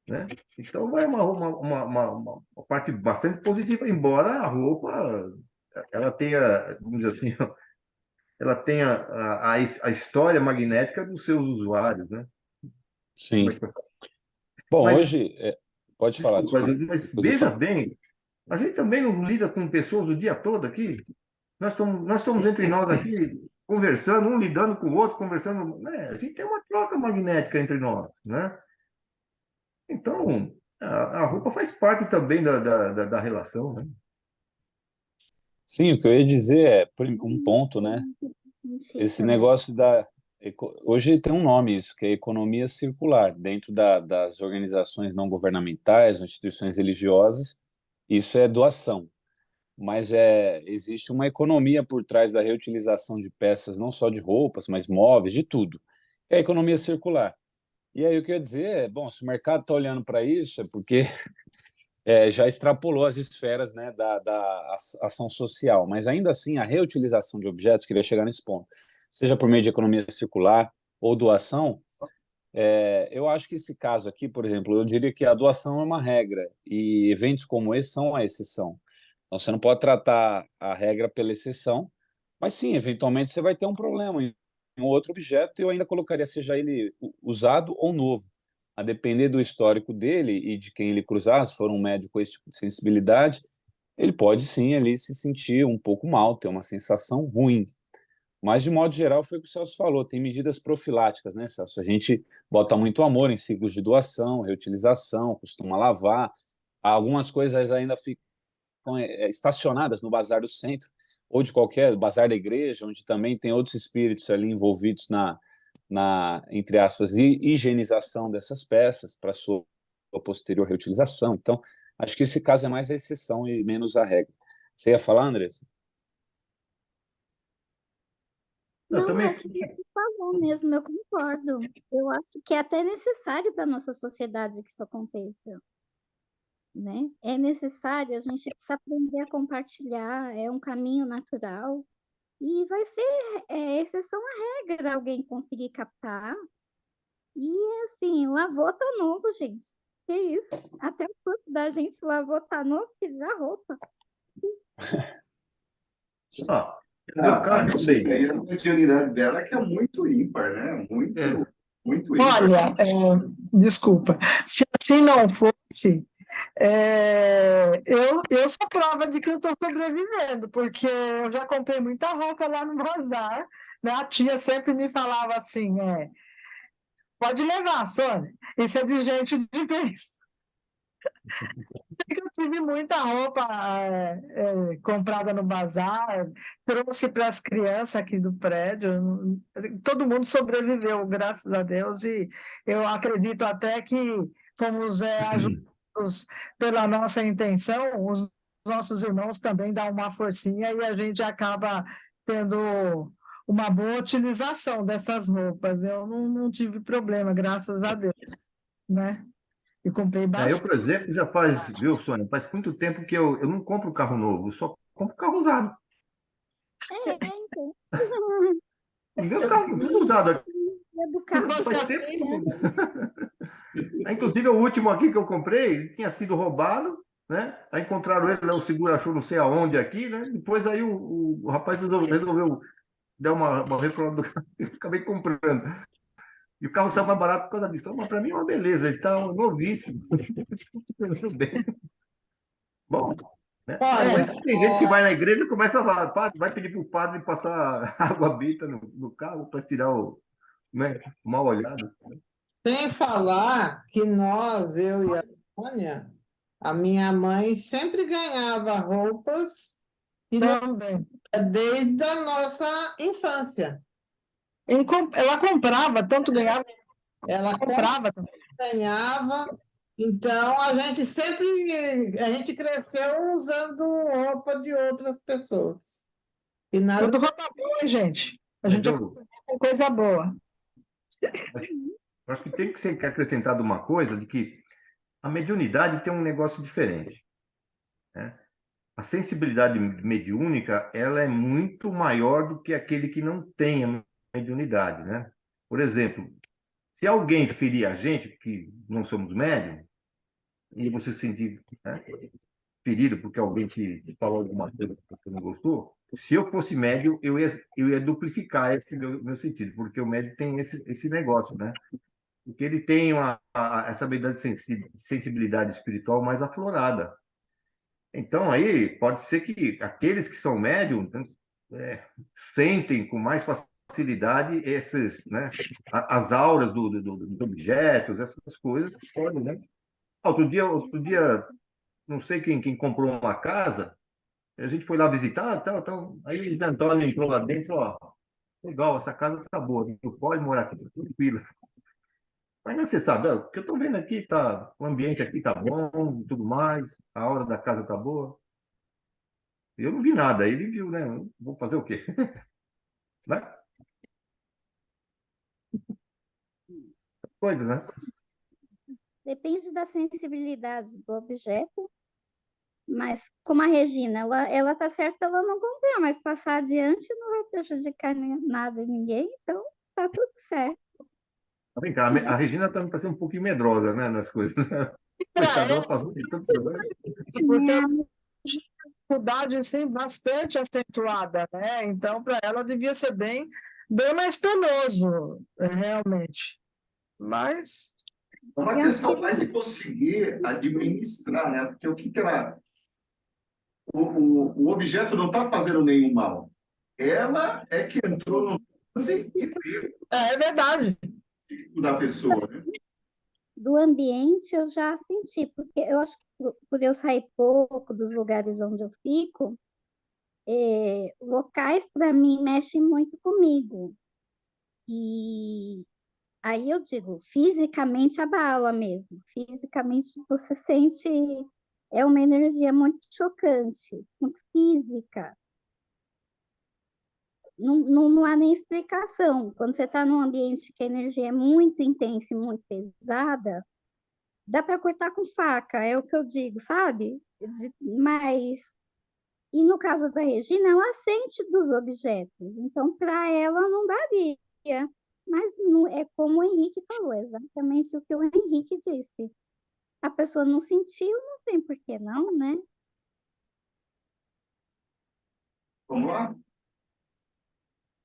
né? Então é uma parte bastante positiva, embora a roupa ela tenha, vamos dizer assim, ela tenha a história magnética dos seus usuários, né? Sim. Mas, Bom, mas hoje... pode falar, desculpa, desculpa. mas Depois eu veja falo. bem, a gente também não lida com pessoas o dia todo aqui. Nós estamos entre nós aqui conversando, um lidando com o outro, conversando, né? A gente tem uma troca magnética entre nós, né? Então, a roupa faz parte também da relação, né? Sim, o que eu ia dizer um ponto, né? Esse negócio hoje tem um nome isso, que é economia circular. Dentro das organizações não governamentais, instituições religiosas, isso é doação. Mas existe uma economia por trás da reutilização de peças, não só de roupas, mas móveis, de tudo. É a economia circular. E aí o que eu ia dizer bom, se o mercado está olhando para isso, é porque já extrapolou as esferas, né, da ação social. Mas ainda assim, a reutilização de objetos, queria chegar nesse ponto, seja por meio de economia circular ou doação, eu acho que esse caso aqui, por exemplo, eu diria que a doação é uma regra e eventos como esse são a exceção. Então, você não pode tratar a regra pela exceção, mas sim, eventualmente você vai ter um problema em um outro objeto e eu ainda colocaria, seja ele usado ou novo, a depender do histórico dele e de quem ele cruzar, se for um médico com esse tipo de sensibilidade, ele pode sim ali se sentir um pouco mal, ter uma sensação ruim. Mas, de modo geral, foi o que o Celso falou, tem medidas profiláticas, né, Celso? A gente bota muito amor em ciclos de doação, reutilização, costuma lavar, algumas coisas ainda ficam estacionadas no bazar do centro, ou de qualquer bazar da igreja, onde também tem outros espíritos ali envolvidos entre aspas, higienização dessas peças para sua posterior reutilização. Então, acho que esse caso é mais a exceção e menos a regra. Você ia falar, Andressa? Eu Não, é também. o que você falou mesmo, eu concordo. Eu acho que é até necessário para a nossa sociedade que isso aconteça, né? É necessário, a gente precisa aprender a compartilhar, é um caminho natural, E vai ser exceção à regra alguém conseguir captar. E assim, lavou tá novo, gente. Que isso? Até o corpo da gente lavou tá novo, que já roupa. Ó, no meu caso também. E a mediunidade dela que é muito ímpar, né? Muito, É. muito ímpar. Olha, desculpa, se assim não fosse, eu sou prova de que eu estou sobrevivendo, porque eu já comprei muita roupa lá no bazar, né? A tia sempre me falava assim, pode levar, Sônia, isso é de gente de bem. Eu tive muita roupa comprada no bazar, trouxe para as crianças aqui do prédio. Todo mundo sobreviveu, graças a Deus, e eu acredito até que fomos ajudados pela nossa intenção, os nossos irmãos também dão uma forcinha e a gente acaba tendo uma boa utilização dessas roupas. Eu não tive problema, graças a Deus, né? E comprei Eu, bastante. por exemplo, já faz, viu, Sônia, faz muito tempo que eu não compro carro novo, eu só compro carro usado. Então. Meus carros tudo usado aqui, Do Se carro. fosse faz assim, tempo que eu... Inclusive, o último aqui que eu comprei, ele tinha sido roubado, né? Aí encontraram ele, lá, o seguro achou não sei aonde aqui, né? Depois aí o rapaz resolveu dar uma reforma do carro e eu acabei comprando. E o carro saiu mais barato por causa disso. Mas para mim é uma beleza, ele está novíssimo. Bem. Bom, né? Por olha, isso que tem gente que vai na igreja e começa a falar, padre, vai pedir para o padre passar água benta no carro para tirar o, né, o mal olhado. sem falar que nós, eu e a Sônia, a minha mãe sempre ganhava roupas e também desde a nossa infância. Ela comprava, tanto ganhava, ela comprava, ganhava. Então a gente cresceu usando roupa de outras pessoas. E nada. Tudo roupa boa, gente. A Mas gente eu é coisa boa. acho que tem que ser acrescentado uma coisa de que a mediunidade tem um negócio diferente, né? A sensibilidade mediúnica, ela é muito maior do que aquele que não tem a mediunidade, né? Por exemplo, se alguém ferir a gente, que não somos médiums, e você se sentir, né, ferido porque alguém te falou alguma coisa que você não gostou, se eu fosse médium, eu ia duplicar esse meu sentido, porque o médium tem esse negócio, né? Porque ele tem essa habilidade de sensibilidade espiritual mais aflorada. Então, aí, pode ser que aqueles que são médiums é, sentem com mais facilidade esses, né, as auras dos objetos, essas coisas. Pode, né? Outro dia, não sei quem comprou uma casa, a gente foi lá visitar, tal. Aí o Antônio entrou lá dentro, ó, legal, essa casa tá boa, tu pode morar aqui, tá tranquilo. Mas não é que você sabe, ó, o que eu estou vendo aqui, o ambiente aqui tá bom, tudo mais, a aura da casa tá boa. Eu não vi nada, ele viu, né? Vou fazer o quê? Né? Coisas, né? Depende da sensibilidade do objeto, mas como a Regina, ela tá certa, ela não comprar, mas passar adiante não vai prejudicar nada em ninguém, então tá tudo certo. Vem cá, a Regina tá me parecendo um pouquinho medrosa, né? Nas coisas, né? Coitada, ela passou de tanto problema. Porque é uma dificuldade assim, bastante acentuada, né? Então, para ela devia ser bem mais penoso, realmente. Mas É uma questão mais de conseguir administrar, né? Porque o que ela... O objeto não está fazendo nenhum mal. Ela é que entrou no é verdade. da pessoa, né? Do ambiente eu já senti, porque eu acho que por eu sair pouco dos lugares onde eu fico, locais para mim mexem muito comigo. E aí eu digo, fisicamente abala mesmo. Fisicamente você sente, é uma energia muito chocante, muito física. Não há nem explicação. Quando você está num ambiente que a energia é muito intensa e muito pesada, dá para cortar com faca, é o que eu digo, sabe? Mas E no caso da Regina, ela sente dos objetos, então para ela não daria. Mas não, é como o Henrique falou, exatamente o que o Henrique disse. A pessoa não sentiu, não tem por que não, né? Vamos lá?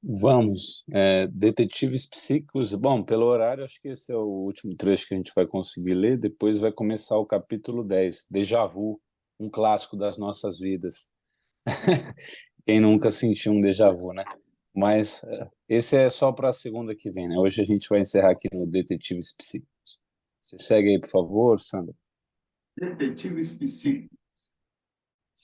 Vamos. Detetives psíquicos. Bom, pelo horário, acho que esse é o último trecho que a gente vai conseguir ler. Depois vai começar o capítulo 10, Déjà Vu, um clássico das nossas vidas. Quem nunca sentiu um déjà vu, né? Mas esse é só para a segunda que vem, né? Hoje a gente vai encerrar aqui no Detetives Psíquicos. Você segue aí, por favor, Sandra. Detetives psíquicos.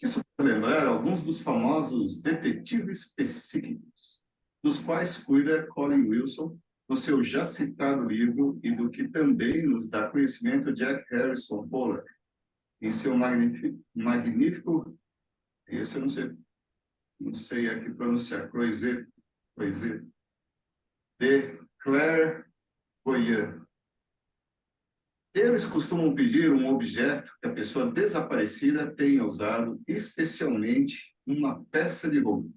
Isso faz lembrar alguns dos famosos detetives psíquicos, dos quais cuida Colin Wilson no seu já citado livro e do que também nos dá conhecimento Jack Harrison Pollack, em seu magnífico, esse eu não sei aqui pronunciar, Croiset, de Claire Goyen. Eles costumam pedir um objeto que a pessoa desaparecida tenha usado, especialmente uma peça de roupa.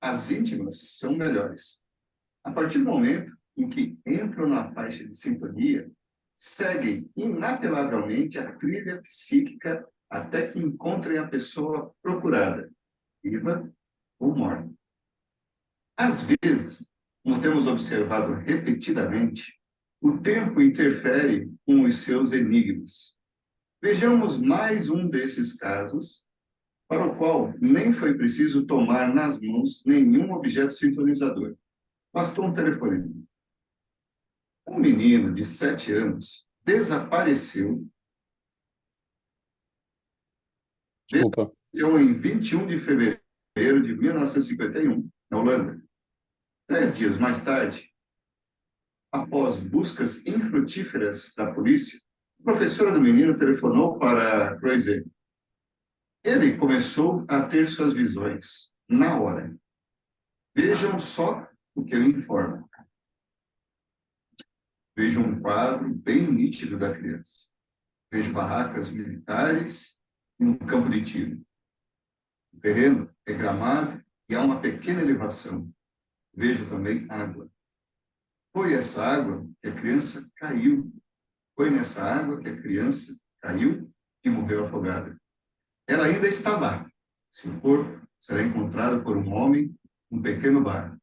As íntimas são melhores. A partir do momento em que entram na faixa de sintonia, seguem inapelavelmente a trilha psíquica até que encontrem a pessoa procurada, viva ou morta. Às vezes, como temos observado repetidamente, o tempo interfere com os seus enigmas. Vejamos mais um desses casos, para o qual nem foi preciso tomar nas mãos nenhum objeto sintonizador. Bastou um telefone. Um menino de 7 anos desapareceu Desculpa. em 21 de fevereiro de 1951, na Holanda. 3 dias mais tarde, após buscas infrutíferas da polícia, a professora do menino telefonou para Croiset. Ele começou a ter suas visões na hora. Vejam só o que ele informa. Vejo um quadro bem nítido da criança. Vejo barracas militares e um campo de tiro. O terreno é gramado e há uma pequena elevação. Vejo também água. Foi essa água que a criança caiu. Foi nessa água que a criança caiu e morreu afogada. Ela ainda está lá. Seu corpo será encontrado por um homem num pequeno bar.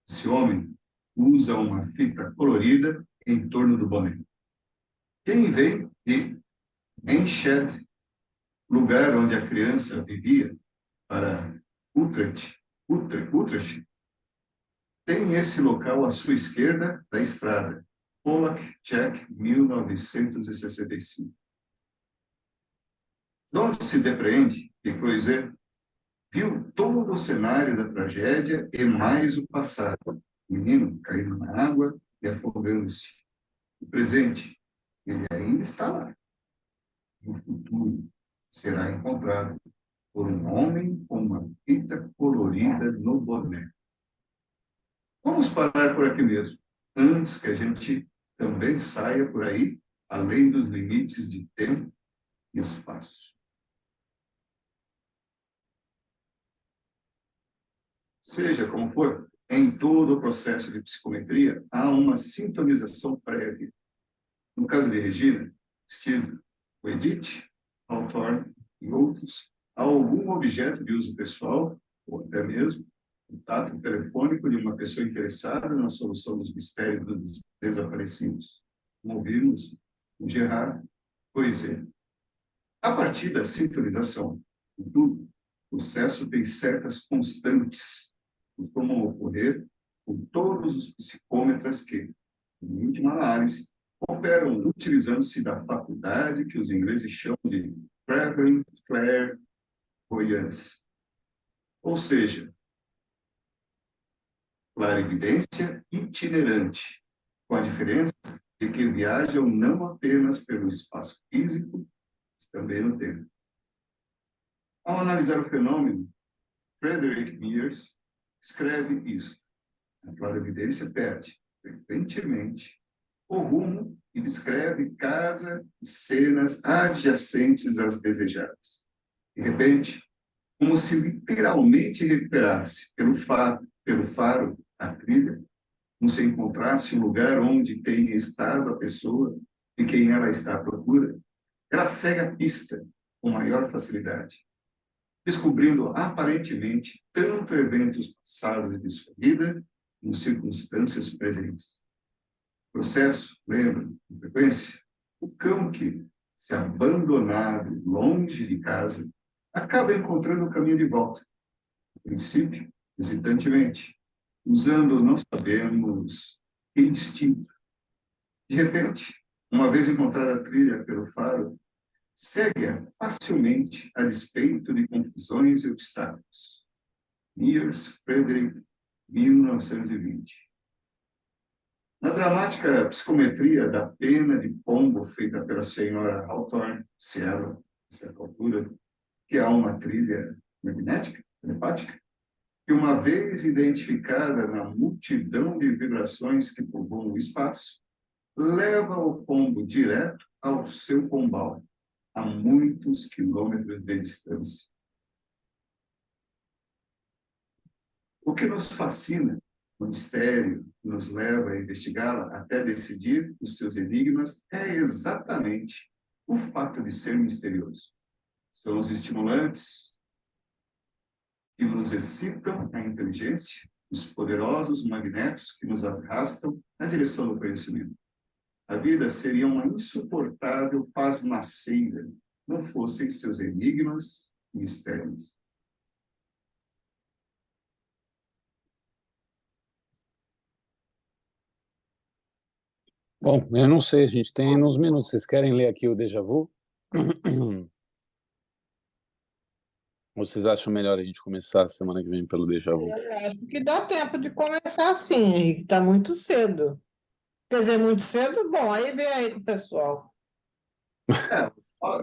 Esse homem usa uma fita colorida em torno do boné. Quem vem de Enschede, lugar onde a criança vivia, para Utrecht, tem esse local à sua esquerda da estrada. Pollack, Czech, 1965. Onde se depreende que Croiset viu todo o cenário da tragédia e mais o passado. O menino caindo na água e afogando-se. O presente, ele ainda está lá. No futuro, será encontrado por um homem com uma fita colorida no boné. Vamos parar por aqui mesmo, antes que a gente também saia por aí, além dos limites de tempo e espaço. Seja como for, em todo o processo de psicometria, há uma sintonização prévia. No caso de Regina, Steve, o Edith, Althorn e outros, há algum objeto de uso pessoal, ou até mesmo contato telefônico de uma pessoa interessada na solução dos mistérios dos desaparecidos. Como vimos, o Gerard Croiset. A partir da sintonização, contudo, o processo tem certas constantes que costumam ocorrer com todos os psicômetras que, em última análise, operam utilizando-se da faculdade que os ingleses chamam de clairvoyance. Ou seja, clarividência itinerante, com a diferença de que viajam não apenas pelo espaço físico, mas também no tempo. Ao analisar o fenômeno, Frederick Mears escreve isso. A clarividência perde, frequentemente, o rumo e descreve casa e cenas adjacentes às desejadas. De repente, como se literalmente recuperasse pelo faro a trilha, como se encontrasse um lugar onde tenha estado a pessoa de quem ela está à procura, ela segue a pista com maior facilidade, descobrindo aparentemente tanto eventos passados de sua vida como circunstâncias presentes. O processo, lembra, com frequência, o cão que, se abandonado longe de casa, acaba encontrando o caminho de volta. No princípio, hesitantemente, usando não sabemos que instinto. De repente, uma vez encontrada a trilha pelo faro, segue-a facilmente a despeito de confusões e obstáculos. Mears Frederick, 1920. Na dramática psicometria da pena de pombo feita pela senhora Hawthorne, Seattle, a certa altura, que há uma trilha magnética, telepática, que uma vez identificada na multidão de vibrações que povoam o espaço, leva o pombo direto ao seu pombal, a muitos quilômetros de distância. O que nos fascina, o mistério que nos leva a investigá-la até decidir os seus enigmas, é exatamente o fato de ser misterioso. São os estimulantes que nos excitam a inteligência, os poderosos magnetos que nos arrastam na direção do conhecimento. A vida seria uma insuportável pasmaceira, não fossem seus enigmas e mistérios. Bom, eu não sei, a gente tem ainda uns minutos. Vocês querem ler aqui o déjà vu? Ou vocês acham melhor a gente começar a semana que vem pelo déjà vu? Eu acho que dá tempo de começar assim, Henrique, está muito cedo. Quer dizer, muito cedo? Bom, aí vem aí com o pessoal.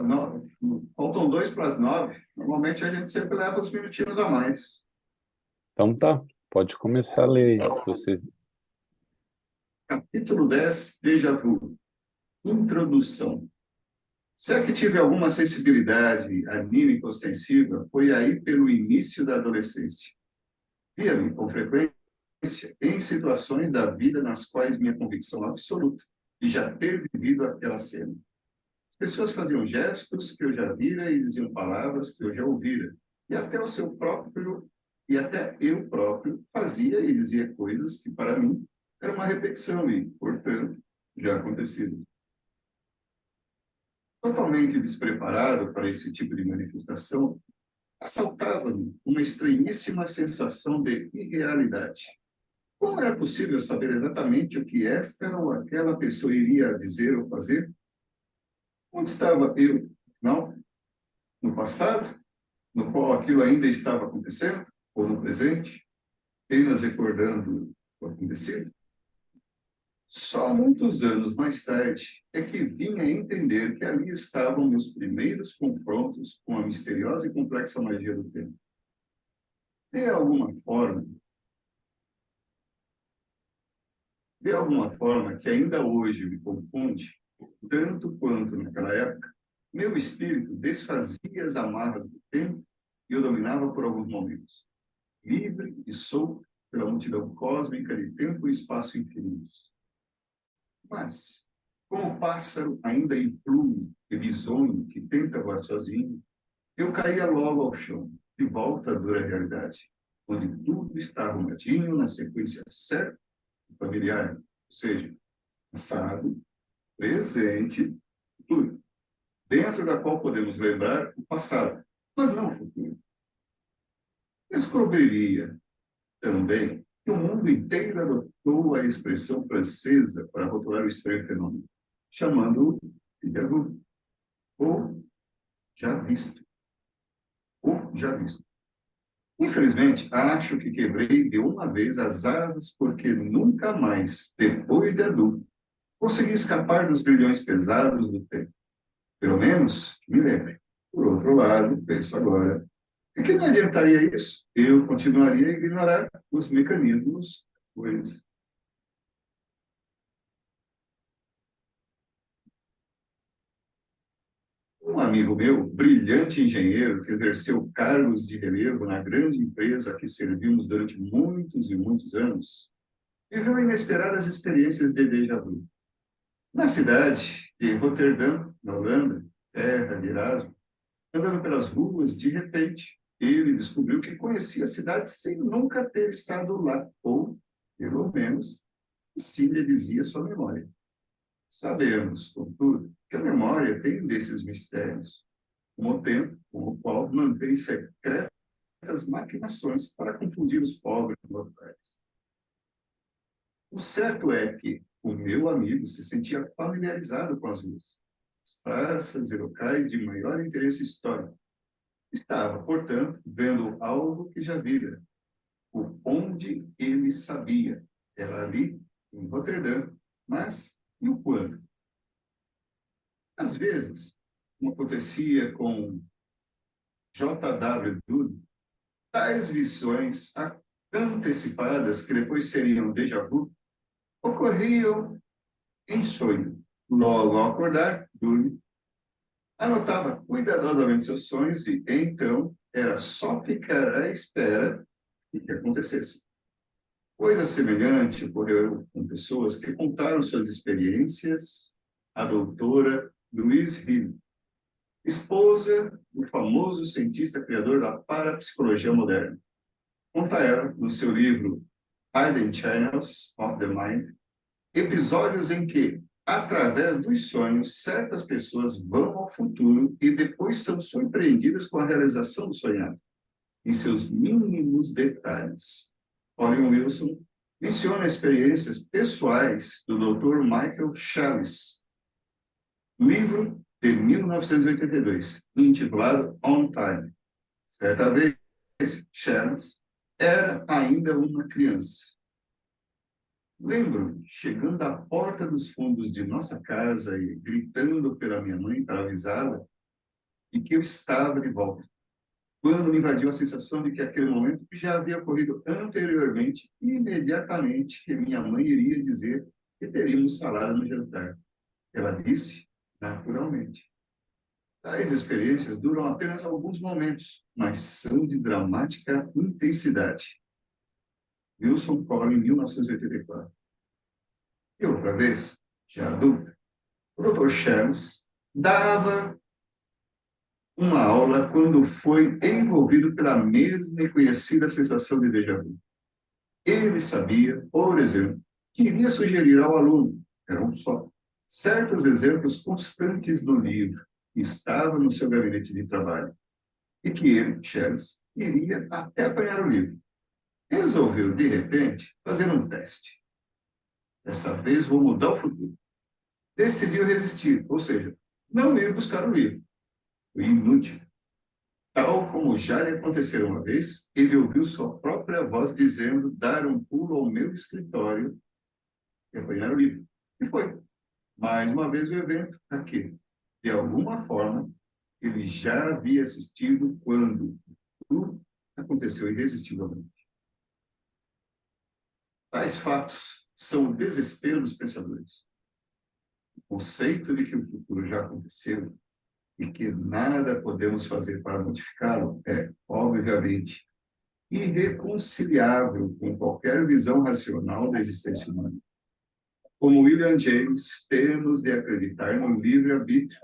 Não, faltam 2 para as 9. Normalmente a gente sempre leva uns minutinhos a mais. Então tá, pode começar a ler aí, se vocês... Capítulo 10, Déjà Vu. Introdução. Se é que tive alguma sensibilidade anímica ostensiva, foi aí pelo início da adolescência. Via-me, com frequência, em situações da vida nas quais minha convicção absoluta de já ter vivido aquela cena. As pessoas faziam gestos que eu já vira e diziam palavras que eu já ouvira. E até eu próprio fazia e dizia coisas que, para mim, era uma repetição e, portanto, já acontecido. Totalmente despreparado para esse tipo de manifestação, assaltava-me uma estranhíssima sensação de irrealidade. Como era possível saber exatamente o que esta ou aquela pessoa iria dizer ou fazer? Onde estava eu? Não? No passado? No qual aquilo ainda estava acontecendo? Ou no presente? Apenas recordando o acontecido? Só muitos anos mais tarde é que vim a entender que ali estavam meus primeiros confrontos com a misteriosa e complexa magia do tempo. De alguma forma que ainda hoje me confunde, tanto quanto naquela época, meu espírito desfazia as amarras do tempo e eu dominava por alguns momentos, livre e solto pela multidão cósmica de tempo e espaço infinitos. Mas, como o pássaro ainda implume e bisonho que tenta voar sozinho, eu caía logo ao chão, de volta à dura realidade, onde tudo está arrumadinho na sequência certa e familiar, ou seja, passado, presente, futuro, dentro da qual podemos lembrar o passado, mas não o futuro. Descobriria também que o mundo inteiro adotou a expressão francesa para rotular o estranho fenômeno, chamando-o déjà vu, ou já visto. Ou já visto. Infelizmente, acho que quebrei de uma vez as asas porque nunca mais, depois de adulto, consegui escapar dos grilhões pesados do tempo. Pelo menos, me lembre. Por outro lado, penso agora, e que me adiantaria isso? Eu continuaria a ignorar os mecanismos da coisa. Um amigo meu, brilhante engenheiro, que exerceu cargos de relevo na grande empresa a que servimos durante muitos e muitos anos, viveu inesperadas experiências de déjà vu. Na cidade de Roterdã, na Holanda, terra de Erasmo, andando pelas ruas, de repente, ele descobriu que conhecia a cidade sem nunca ter estado lá, ou, pelo menos, assim lhe dizia sua memória. Sabemos, contudo, que a memória tem um desses mistérios, como o tempo com o qual mantém secretas maquinações para confundir os pobres mortais. O certo é que o meu amigo se sentia familiarizado com as ruas, as praças e locais de maior interesse histórico. Estava, portanto, vendo algo que já vira, o onde ele sabia. Era ali, em Roterdã, mas e o quando? Às vezes, como acontecia com J.W. Dood, tais visões antecipadas, que depois seriam déjà vu, ocorriam em sonho. Logo ao acordar, Dood anotava cuidadosamente seus sonhos e, então, era só ficar à espera de que acontecesse. Coisa semelhante ocorreu com pessoas que contaram suas experiências à doutora Louise Hill, esposa do famoso cientista criador da parapsicologia moderna. Conta ela, no seu livro Hidden Channels of the Mind, episódios em que, através dos sonhos, certas pessoas vão ao futuro e depois são surpreendidas com a realização do sonhado, em seus mínimos detalhes. Pauline Wilson menciona experiências pessoais do Dr. Michael Chalice, livro de 1982, intitulado On Time. Certa vez, Chalice era ainda uma criança. Lembro, chegando à porta dos fundos de nossa casa e gritando pela minha mãe para avisá-la de que eu estava de volta, quando me invadiu a sensação de que aquele momento já havia ocorrido anteriormente, imediatamente que minha mãe iria dizer que teríamos salada no jantar. Ela disse, naturalmente. Tais experiências duram apenas alguns momentos, mas são de dramática intensidade. Wilson Collin, 1984. E outra vez, já adulto, o Dr. Charles dava uma aula quando foi envolvido pela mesma e conhecida sensação de déjà vu. Ele sabia, por exemplo, que iria sugerir ao aluno, eram só, certos exemplos constantes do livro que estava no seu gabinete de trabalho, e que ele, Charles, iria até apanhar o livro. Resolveu, de repente, fazer um teste. Dessa vez vou mudar o futuro. Decidiu resistir, ou seja, não ir buscar o livro. Foi inútil. Tal como já lhe aconteceu uma vez, ele ouviu sua própria voz dizendo dar um pulo ao meu escritório e apanhar o livro. E foi. Mais uma vez o evento a que, de alguma forma, ele já havia assistido quando tudo aconteceu irresistivelmente. Tais fatos são o desespero dos pensadores. O conceito de que o futuro já aconteceu e que nada podemos fazer para modificá-lo é, obviamente, irreconciliável com qualquer visão racional da existência humana. Como William James, temos de acreditar no livre-arbítrio,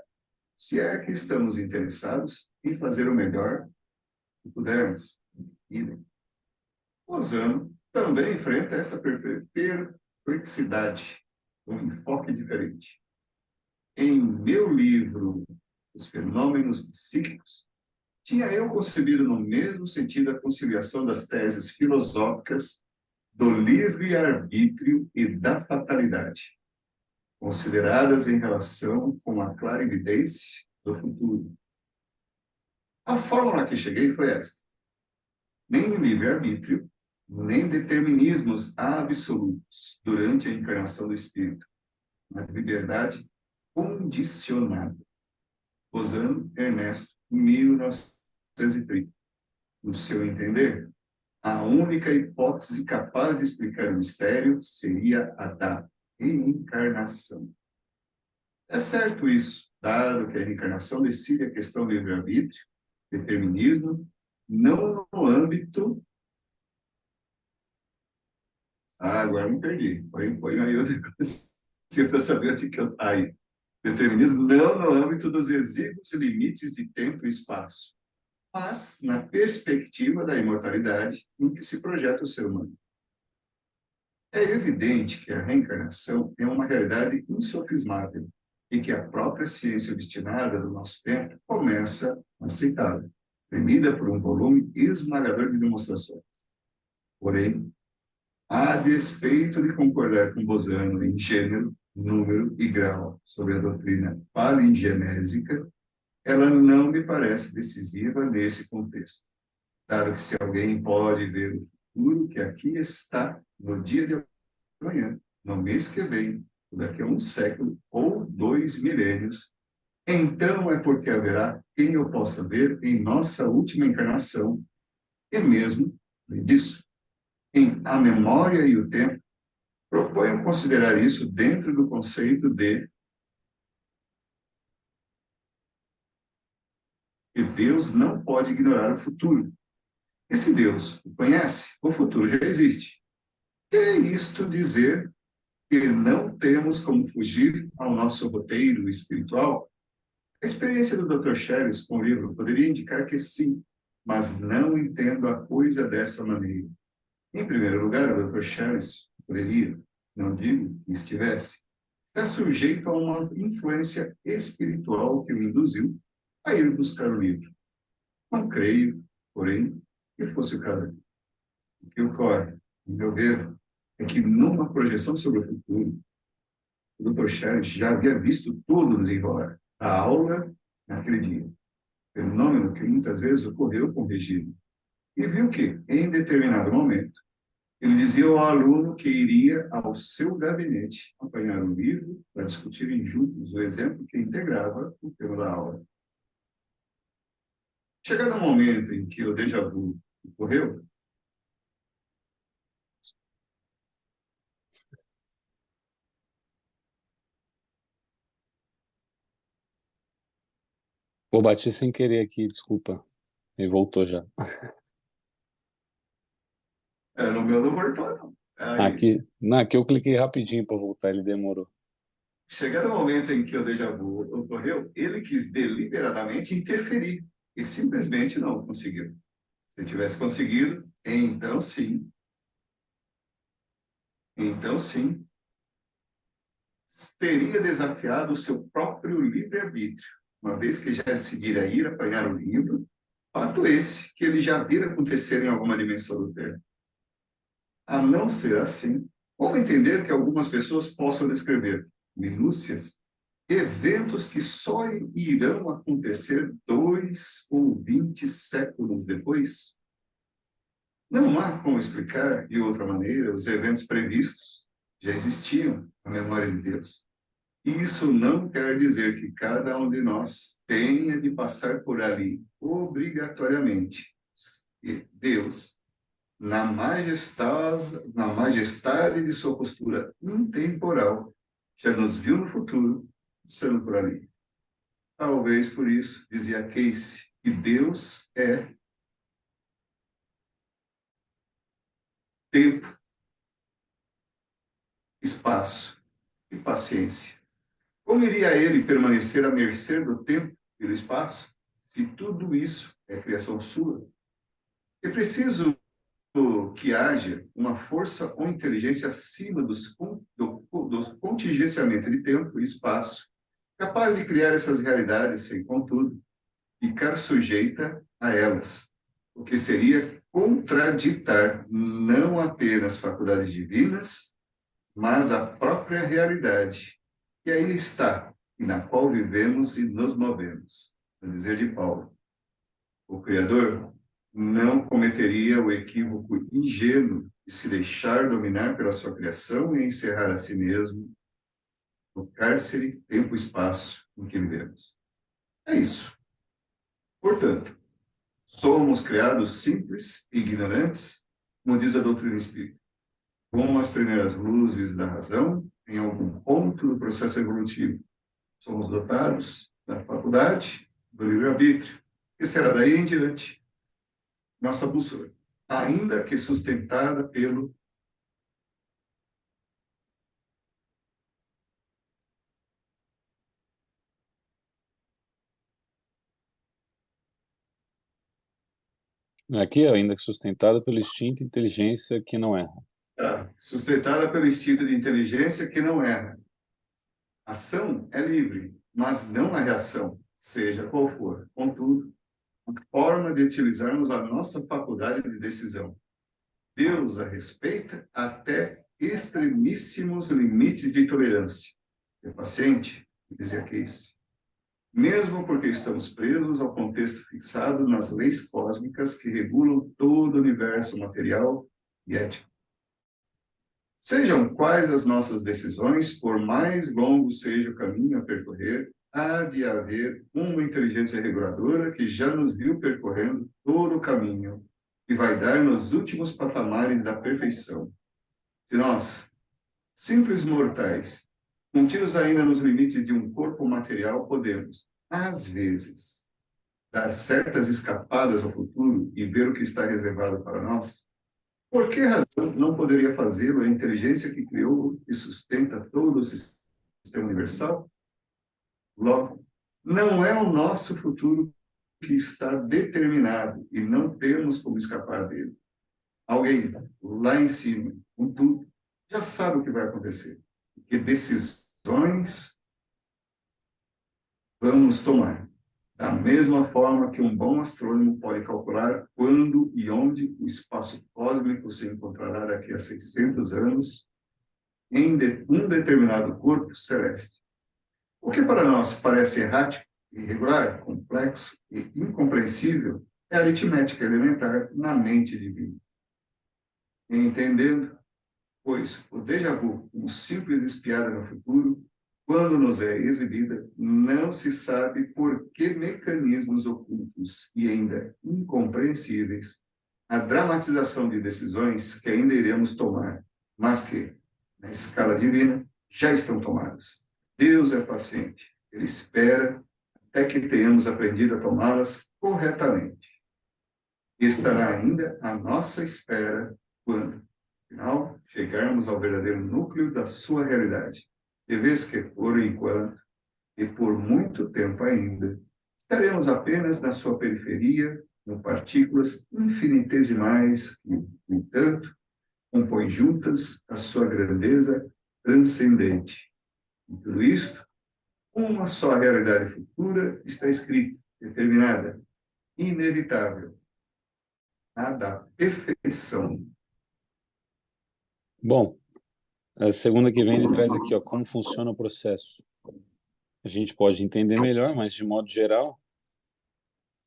se é que estamos interessados em fazer o melhor que pudermos. Lozano também enfrenta essa perplexidade, um enfoque diferente. Em meu livro, Os Fenômenos Psíquicos, tinha eu concebido no mesmo sentido a conciliação das teses filosóficas do livre-arbítrio e da fatalidade, consideradas em relação com a clarividência do futuro. A fórmula a que cheguei foi esta: nem livre-arbítrio, nem determinismos absolutos durante a encarnação do espírito, mas liberdade condicionada. Lozano, Ernesto, 1930. No seu entender, a única hipótese capaz de explicar o mistério seria a da reencarnação. É certo isso, dado que a reencarnação decide a questão do livre-arbítrio, determinismo, não no âmbito... agora me perdi. Põe aí outra coisa, para saber onde que eu... Aí, determinismo não no âmbito dos exíguos limites de tempo e espaço, mas na perspectiva da imortalidade em que se projeta o ser humano. É evidente que a reencarnação é uma realidade insofismável e que a própria ciência obstinada do nosso tempo começa a aceitá-la, premida por um volume esmagador de demonstrações. Porém, a despeito de concordar com Bosano em gênero, número e grau sobre a doutrina palingenésica, ela não me parece decisiva nesse contexto, dado que se alguém pode ver o futuro que aqui está no dia de amanhã, no mês que vem, daqui a um século ou 2 milênios, então é porque haverá quem eu possa ver em nossa última encarnação, e mesmo, além disso, em A Memória e o Tempo, proponho considerar isso dentro do conceito de que Deus não pode ignorar o futuro. E se Deus o conhece, o futuro já existe. Que é isto dizer que não temos como fugir ao nosso roteiro espiritual? A experiência do Dr. Sherris com o livro poderia indicar que sim, mas não entendo a coisa dessa maneira. Em primeiro lugar, o Dr. Sherris poderia, não digo que estivesse, estar sujeito a uma influência espiritual que o induziu a ir buscar o livro. Não creio, porém, que fosse o caso. O que ocorre, no meu ver, é que numa projeção sobre o futuro, o Dr. Sherris já havia visto tudo desenrolar. A aula naquele dia. Fenômeno que muitas vezes ocorreu com Regina. E viu que, em determinado momento, ele dizia ao aluno que iria ao seu gabinete apanhar um livro para discutirem juntos o exemplo que integrava o tema da aula. Chegado o momento em que o déjà vu ocorreu, Pô, bati sem querer aqui, desculpa. Ele voltou já. no meu não voltou, não. Aí, Aqui eu cliquei rapidinho para voltar, ele demorou. chegado o momento em que o déjà vu ocorreu, ele quis deliberadamente interferir e simplesmente não conseguiu. Se tivesse conseguido, então sim, teria desafiado o seu próprio livre-arbítrio, uma vez que já decidira ir apanhar o livro, fato esse que ele já vira acontecer em alguma dimensão do termo. A não ser assim, como entender que algumas pessoas possam descrever minúcias, eventos que só irão acontecer 2 ou 20 séculos depois? Não há como explicar de outra maneira os eventos previstos já existiam na memória de Deus. Isso não quer dizer que cada um de nós tenha de passar por ali obrigatoriamente. E Deus, na majestade de sua postura intemporal, já nos viu no futuro, passando por ali. Talvez por isso, dizia Casey, que Deus é tempo, espaço e paciência. Como iria ele permanecer à mercê do tempo e do espaço, se tudo isso é criação sua? É preciso que haja uma força ou inteligência acima do contingenciamento de tempo e espaço, capaz de criar essas realidades sem, contudo, ficar sujeita a elas, o que seria contraditar não apenas faculdades divinas, mas a própria realidade, que aí está, e na qual vivemos e nos movemos. No dizer de Paulo, o Criador não cometeria o equívoco ingênuo de se deixar dominar pela sua criação e encerrar a si mesmo no cárcere, tempo e espaço em que vivemos. É isso. Portanto, somos criados simples e ignorantes, como diz a doutrina espírita, como as primeiras luzes da razão, em algum ponto do processo evolutivo. Somos dotados da faculdade, do livre-arbítrio, que será daí em diante nossa bússola, ainda que sustentada pelo Aqui, ó, ainda que sustentada pelo instinto e inteligência que não erra. sustentada pelo instinto de inteligência que não erra. Ação é livre, mas não a reação, seja qual for. Contudo, a forma de utilizarmos a nossa faculdade de decisão. Deus a respeita até extremíssimos limites de tolerância. É paciente, dizia Case. Mesmo porque estamos presos ao contexto fixado nas leis cósmicas que regulam todo o universo material e ético. Sejam quais as nossas decisões, por mais longo seja o caminho a percorrer, há de haver uma inteligência reguladora que já nos viu percorrendo todo o caminho e vai dar nos últimos patamares da perfeição. Se nós, simples mortais, contidos ainda nos limites de um corpo material, podemos, às vezes, dar certas escapadas ao futuro e ver o que está reservado para nós, por que razão não poderia fazê-lo a inteligência que criou e sustenta todo o sistema universal? Logo, não é o nosso futuro que está determinado e não temos como escapar dele. Alguém lá em cima, com tudo, já sabe o que vai acontecer. Que decisões vamos tomar. Da mesma forma que um bom astrônomo pode calcular quando e onde o espaço cósmico se encontrará daqui a 600 anos em um determinado corpo celeste. O que para nós parece errático, irregular, complexo e incompreensível é a aritmética elementar na mente divina. Entendendo, pois, o déjà vu, como simples espiada no futuro, quando nos é exibida, não se sabe por que mecanismos ocultos e ainda incompreensíveis a dramatização de decisões que ainda iremos tomar, mas que, na escala divina, já estão tomadas. Deus é paciente. Ele espera até que tenhamos aprendido a tomá-las corretamente. E estará ainda à nossa espera quando, afinal, chegarmos ao verdadeiro núcleo da sua realidade. De vez que, por enquanto, e por muito tempo ainda, estaremos apenas na sua periferia, com partículas infinitesimais que, no entanto, compõem juntas a sua grandeza transcendente. E tudo isto, uma só realidade futura está escrita, determinada, inevitável, a da perfeição. Bom, a segunda que vem ele traz aqui, ó, como funciona o processo. A gente pode entender melhor, mas de modo geral,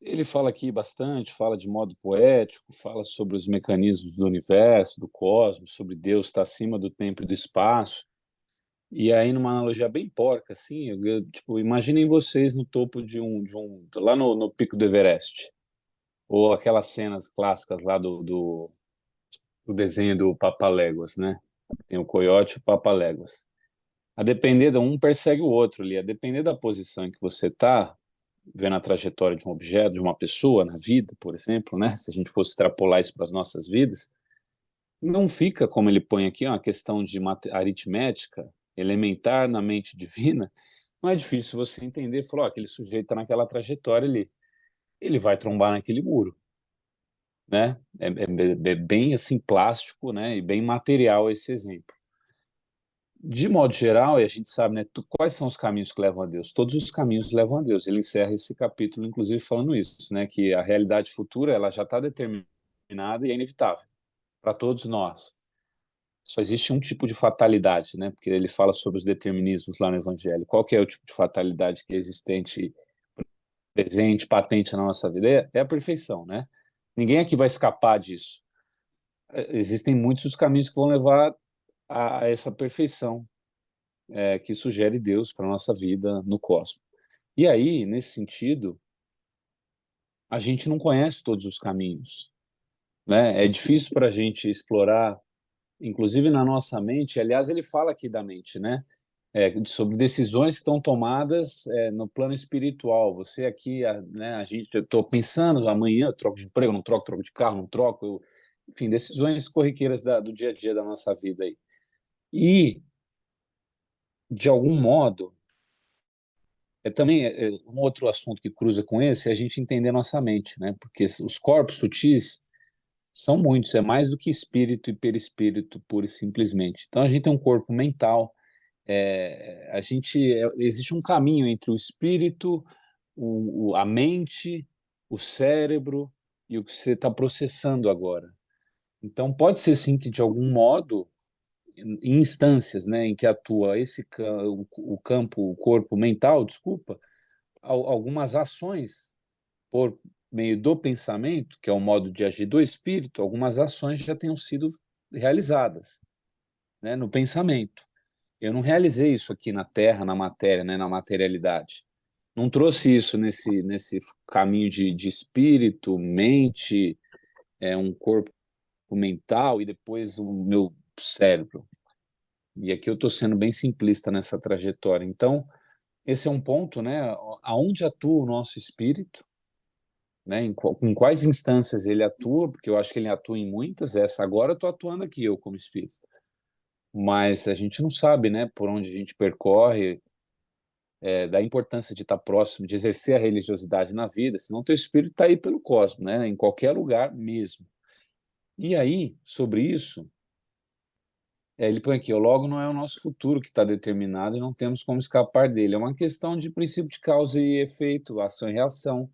ele fala aqui bastante, fala de modo poético, fala sobre os mecanismos do universo, do cosmos, sobre Deus estar acima do tempo e do espaço. E aí, numa analogia bem porca, assim, tipo, imaginem vocês no topo lá no pico do Everest, ou aquelas cenas clássicas lá do desenho do Papaléguas, né? Tem o coiote e o Papaléguas. A depender de um persegue o outro ali, a depender da posição em que você está, vendo a trajetória de um objeto, de uma pessoa na vida, por exemplo, né? Se a gente fosse extrapolar isso para as nossas vidas, não fica, como ele põe aqui, uma questão de aritmética elementar na mente divina. Não é difícil você entender, falar, aquele sujeito está naquela trajetória ali, ele vai trombar naquele muro, né? É bem assim plástico, né? E bem material esse exemplo. De modo geral, e a gente sabe, né, quais são os caminhos que levam a Deus? Todos os caminhos levam a Deus. Ele encerra esse capítulo, inclusive, falando isso, né, que a realidade futura ela já está determinada e é inevitável para todos nós. Só existe um tipo de fatalidade, né, porque ele fala sobre os determinismos lá no Evangelho. Qual que é o tipo de fatalidade que é existente, presente, patente na nossa vida? É a perfeição, né? Ninguém aqui vai escapar disso. Existem muitos os caminhos que vão levar a essa perfeição que sugere Deus para a nossa vida no cosmos. E aí, nesse sentido, a gente não conhece todos os caminhos, né? É difícil para a gente explorar, inclusive na nossa mente. Aliás, ele fala aqui da mente, né? sobre decisões que estão tomadas no plano espiritual. Você aqui, né, eu estou pensando, amanhã eu troco de emprego, não troco, troco de carro, não troco, enfim, decisões corriqueiras do dia a dia da nossa vida aí. E, de algum modo, também um outro assunto que cruza com esse é a gente entender nossa mente, né? Porque os corpos sutis são muitos, é mais do que espírito e perispírito, pura e simplesmente. Então, a gente tem um corpo mental, existe um caminho entre o espírito, a mente, o cérebro e o que você está processando agora. Então, pode ser sim que, de algum modo, em instâncias, né, em que atua o campo, o corpo mental, desculpa, algumas ações por meio do pensamento, que é o modo de agir do espírito, algumas ações já tenham sido realizadas, né, no pensamento. Eu não realizei isso aqui na Terra, na matéria, né, na materialidade. Não trouxe isso nesse caminho de espírito, mente, um corpo mental e depois o meu cérebro. E aqui eu estou sendo bem simplista nessa trajetória. Então, esse é um ponto, né, aonde atua o nosso espírito, né, em quais instâncias ele atua, porque eu acho que ele atua em muitas, agora eu estou atuando aqui, eu como espírito. Mas a gente não sabe, né, por onde a gente percorre, da importância de estar próximo, de exercer a religiosidade na vida, senão teu espírito está aí pelo cosmos, né, em qualquer lugar mesmo. E aí, sobre isso, ele põe aqui, o logo não é o nosso futuro que está determinado e não temos como escapar dele. É uma questão de princípio de causa e efeito, ação e reação,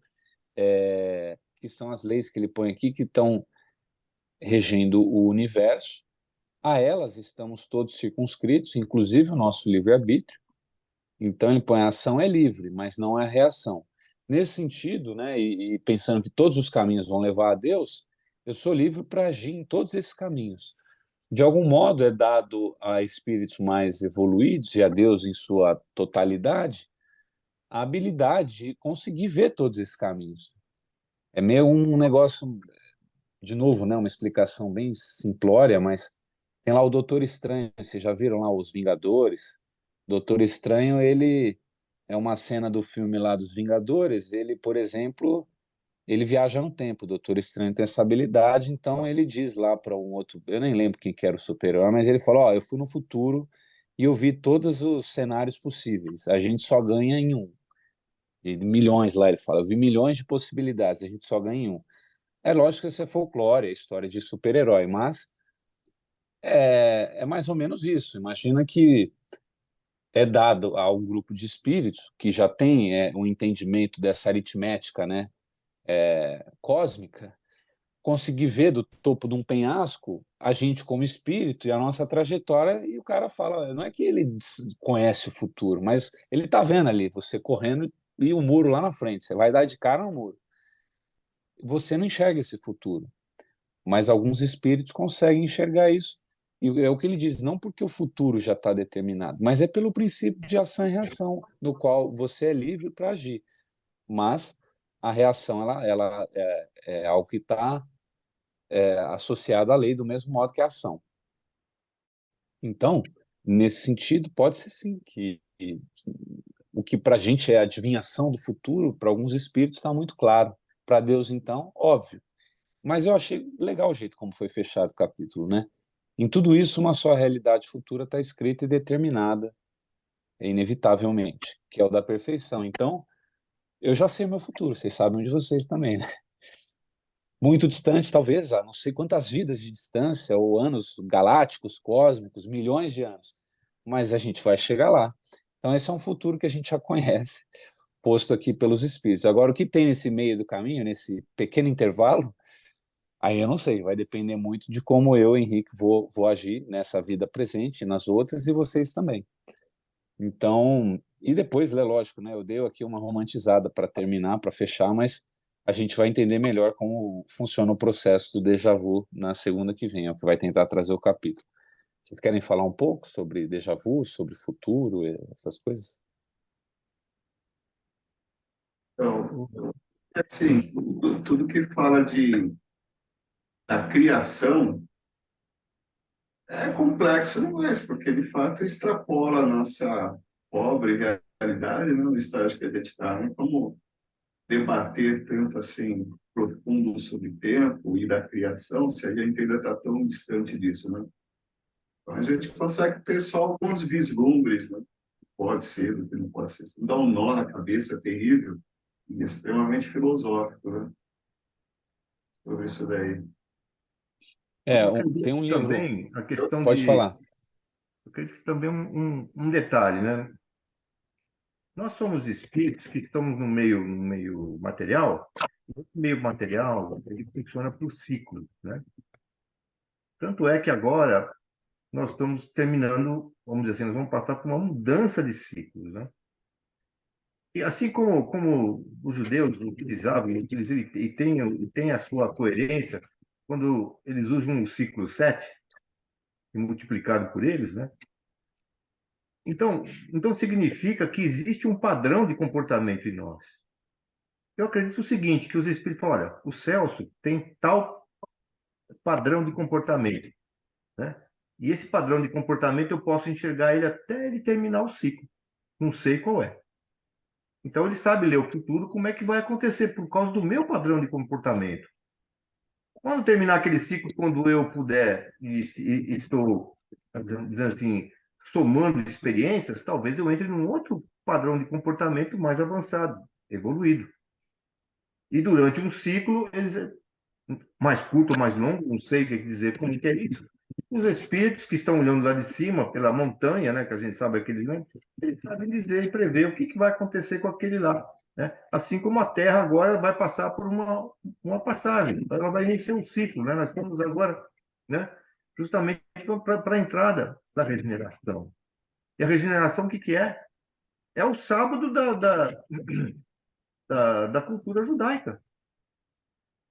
que são as leis que ele põe aqui, que estão regendo o universo. A elas estamos todos circunscritos, inclusive o nosso livre-arbítrio. Então, ele põe a ação é livre, mas não é a reação. Nesse sentido, né, e pensando que todos os caminhos vão levar a Deus, eu sou livre para agir em todos esses caminhos. De algum modo, é dado a espíritos mais evoluídos e a Deus em sua totalidade a habilidade de conseguir ver todos esses caminhos. É meio um negócio, de novo, né, uma explicação bem simplória, mas tem lá o Doutor Estranho, vocês já viram lá os Vingadores? Doutor Estranho, ele é uma cena do filme lá dos Vingadores, ele, por exemplo, ele viaja no tempo, o Doutor Estranho tem essa habilidade, então ele diz lá para um outro, eu nem lembro quem que era o super-herói, mas ele falou, eu fui no futuro e eu vi todos os cenários possíveis, a gente só ganha em um. E milhões lá, ele fala, eu vi milhões de possibilidades, a gente só ganha em um. É lógico que isso é folclore, é história de super-herói, mas é mais ou menos isso. Imagina que é dado a um grupo de espíritos que já tem um entendimento dessa aritmética, né, cósmica, conseguir ver do topo de um penhasco a gente como espírito e a nossa trajetória, e o cara fala, não é que ele conhece o futuro, mas ele está vendo ali, você correndo e o muro lá na frente, você vai dar de cara no muro. Você não enxerga esse futuro, mas alguns espíritos conseguem enxergar isso, e é o que ele diz, não porque o futuro já está determinado, mas é pelo princípio de ação e reação, no qual você é livre para agir, mas a reação ela é algo que está associado à lei do mesmo modo que a ação. Então, nesse sentido, pode ser sim que o que para a gente é adivinhação do futuro, para alguns espíritos está muito claro. Para Deus, então, óbvio. Mas eu achei legal o jeito como foi fechado o capítulo, né? Em tudo isso, uma só realidade futura está escrita e determinada, inevitavelmente, que é o da perfeição. Então, eu já sei o meu futuro, vocês sabem de vocês também, né? Muito distante, talvez, a não sei quantas vidas de distância, ou anos galácticos, cósmicos, milhões de anos, mas a gente vai chegar lá. Então, esse é um futuro que a gente já conhece, posto aqui pelos espíritos. Agora, o que tem nesse meio do caminho, nesse pequeno intervalo, aí eu não sei, vai depender muito de como eu, Henrique, vou agir nessa vida presente e nas outras, e vocês também. Então, e depois, é lógico, né, eu dei aqui uma romantizada para terminar, para fechar, mas a gente vai entender melhor como funciona o processo do déjà vu na segunda que vem, é o que vai tentar trazer o capítulo. Vocês querem falar um pouco sobre déjà vu, sobre futuro, essas coisas? Então, assim, tudo que fala da criação é complexo demais, porque de fato extrapola a nossa pobre realidade, né, no estágio que a gente está, né? Como debater tanto assim profundo sobre tempo e da criação, se a gente ainda está tão distante disso, né? Então a gente consegue ter só alguns vislumbres, né? Pode ser, do que não pode ser. Dá um nó na cabeça terrível e extremamente filosófico, né? Sobre isso daí. Eu acredito Tem um livro, também a questão pode de... falar. Eu acredito também um detalhe, né? Nós somos espíritos que estamos no meio material. O meio material ele funciona por ciclos, né? Tanto é que agora nós estamos terminando, vamos dizer assim, nós vamos passar por uma mudança de ciclos, né? E assim como os judeus utilizavam, e tem a sua coerência, quando eles usam o ciclo 7, multiplicado por eles, né? Então significa que existe um padrão de comportamento em nós. Eu acredito o seguinte, que os espíritos falam, olha, o Celso tem tal padrão de comportamento, né? E esse padrão de comportamento eu posso enxergar ele até ele terminar o ciclo. Não sei qual é. Então ele sabe ler o futuro, como é que vai acontecer por causa do meu padrão de comportamento. Quando terminar aquele ciclo, quando eu puder e estou, dizendo assim, somando experiências, talvez eu entre num outro padrão de comportamento mais avançado, evoluído. E durante um ciclo, eles mais curto ou mais longo, não sei o que dizer como que é isso. Os espíritos que estão olhando lá de cima, pela montanha, né, que a gente sabe aqueles, né, eles sabem dizer e prever o que vai acontecer com aquele lá. Né? Assim como a Terra agora vai passar por uma passagem, ela vai iniciar um ciclo. Né? Nós estamos agora, né, justamente para a entrada da regeneração. E a regeneração, o que é? É o sábado da cultura judaica.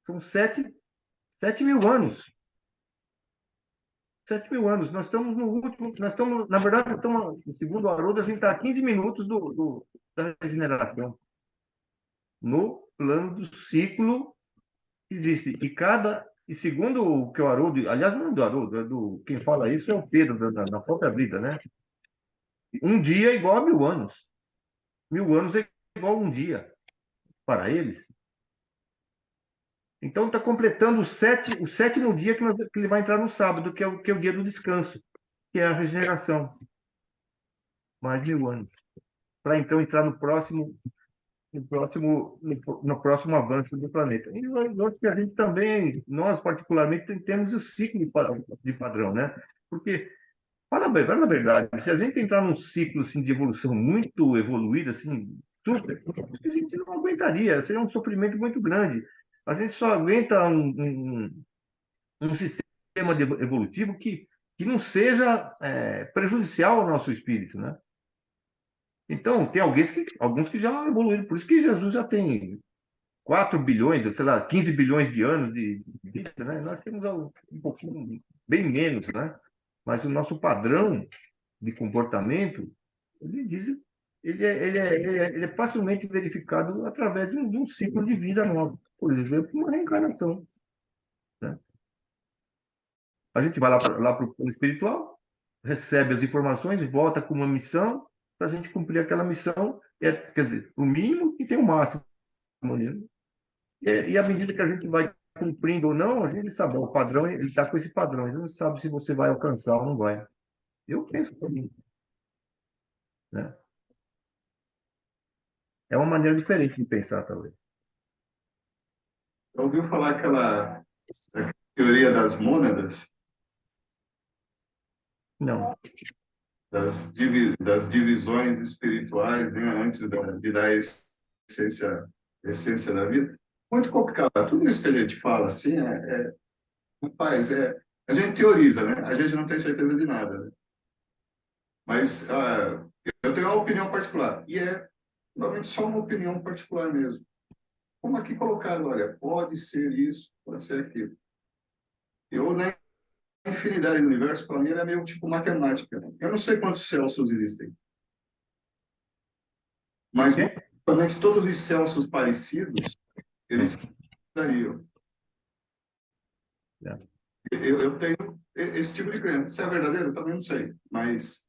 São 7.000 anos. 7.000 anos. Nós estamos no último. Nós estamos, na verdade, estamos, segundo o Haroldo, a gente está a 15 minutos da regeneração. No plano do ciclo que existe. E segundo o que o Haroldo. Aliás, não é do Haroldo, quem fala isso é o Pedro, na própria vida, né? Um dia é igual a 1.000 anos. 1.000 anos é igual a um dia para eles. Então está completando o sétimo dia que ele vai entrar no sábado, que é o dia do descanso, que é a regeneração. Mais 1.000 anos. Para então entrar no próximo avanço do planeta. E nós que a gente também, nós particularmente, temos o ciclo de padrão, né? Porque, fala a verdade, se a gente entrar num ciclo assim, de evolução muito evoluída, assim, super, a gente não aguentaria, seria um sofrimento muito grande. A gente só aguenta um sistema evolutivo que não seja prejudicial ao nosso espírito, né? Então, tem alguns que já evoluíram, por isso que Jesus já tem 4 bilhões, sei lá, 15 bilhões de anos de vida, né? Nós temos um pouquinho, bem menos, né? Mas o nosso padrão de comportamento, ele diz, ele é facilmente verificado através de um ciclo de vida novo. Por exemplo, uma reencarnação, né? A gente vai lá para o plano espiritual, recebe as informações, volta com uma missão, para a gente cumprir aquela missão, quer dizer, o mínimo e tem o máximo. E à medida que a gente vai cumprindo ou não, a gente sabe, o padrão, ele está com esse padrão, ele não sabe se você vai alcançar ou não vai. Eu penso também, né? É uma maneira diferente de pensar, talvez. Ouviu falar aquela teoria das mônadas? Não. Das divisões espirituais, né, antes de dar a essência da vida. Muito complicado. Tudo isso que a gente fala, assim, rapaz, a gente teoriza, né? A gente não tem certeza de nada, né? Mas eu tenho uma opinião particular, e provavelmente só uma opinião particular mesmo. Como aqui colocaram, olha, pode ser isso, pode ser aquilo. Eu, né, a infinidade do universo, para mim, é meio tipo matemática. Né? Eu não sei quantos Celsius existem. Mas, provavelmente, todos os Celsius parecidos, eles dariam. Eu tenho esse tipo de crença. Se é verdadeiro, eu também não sei. Mas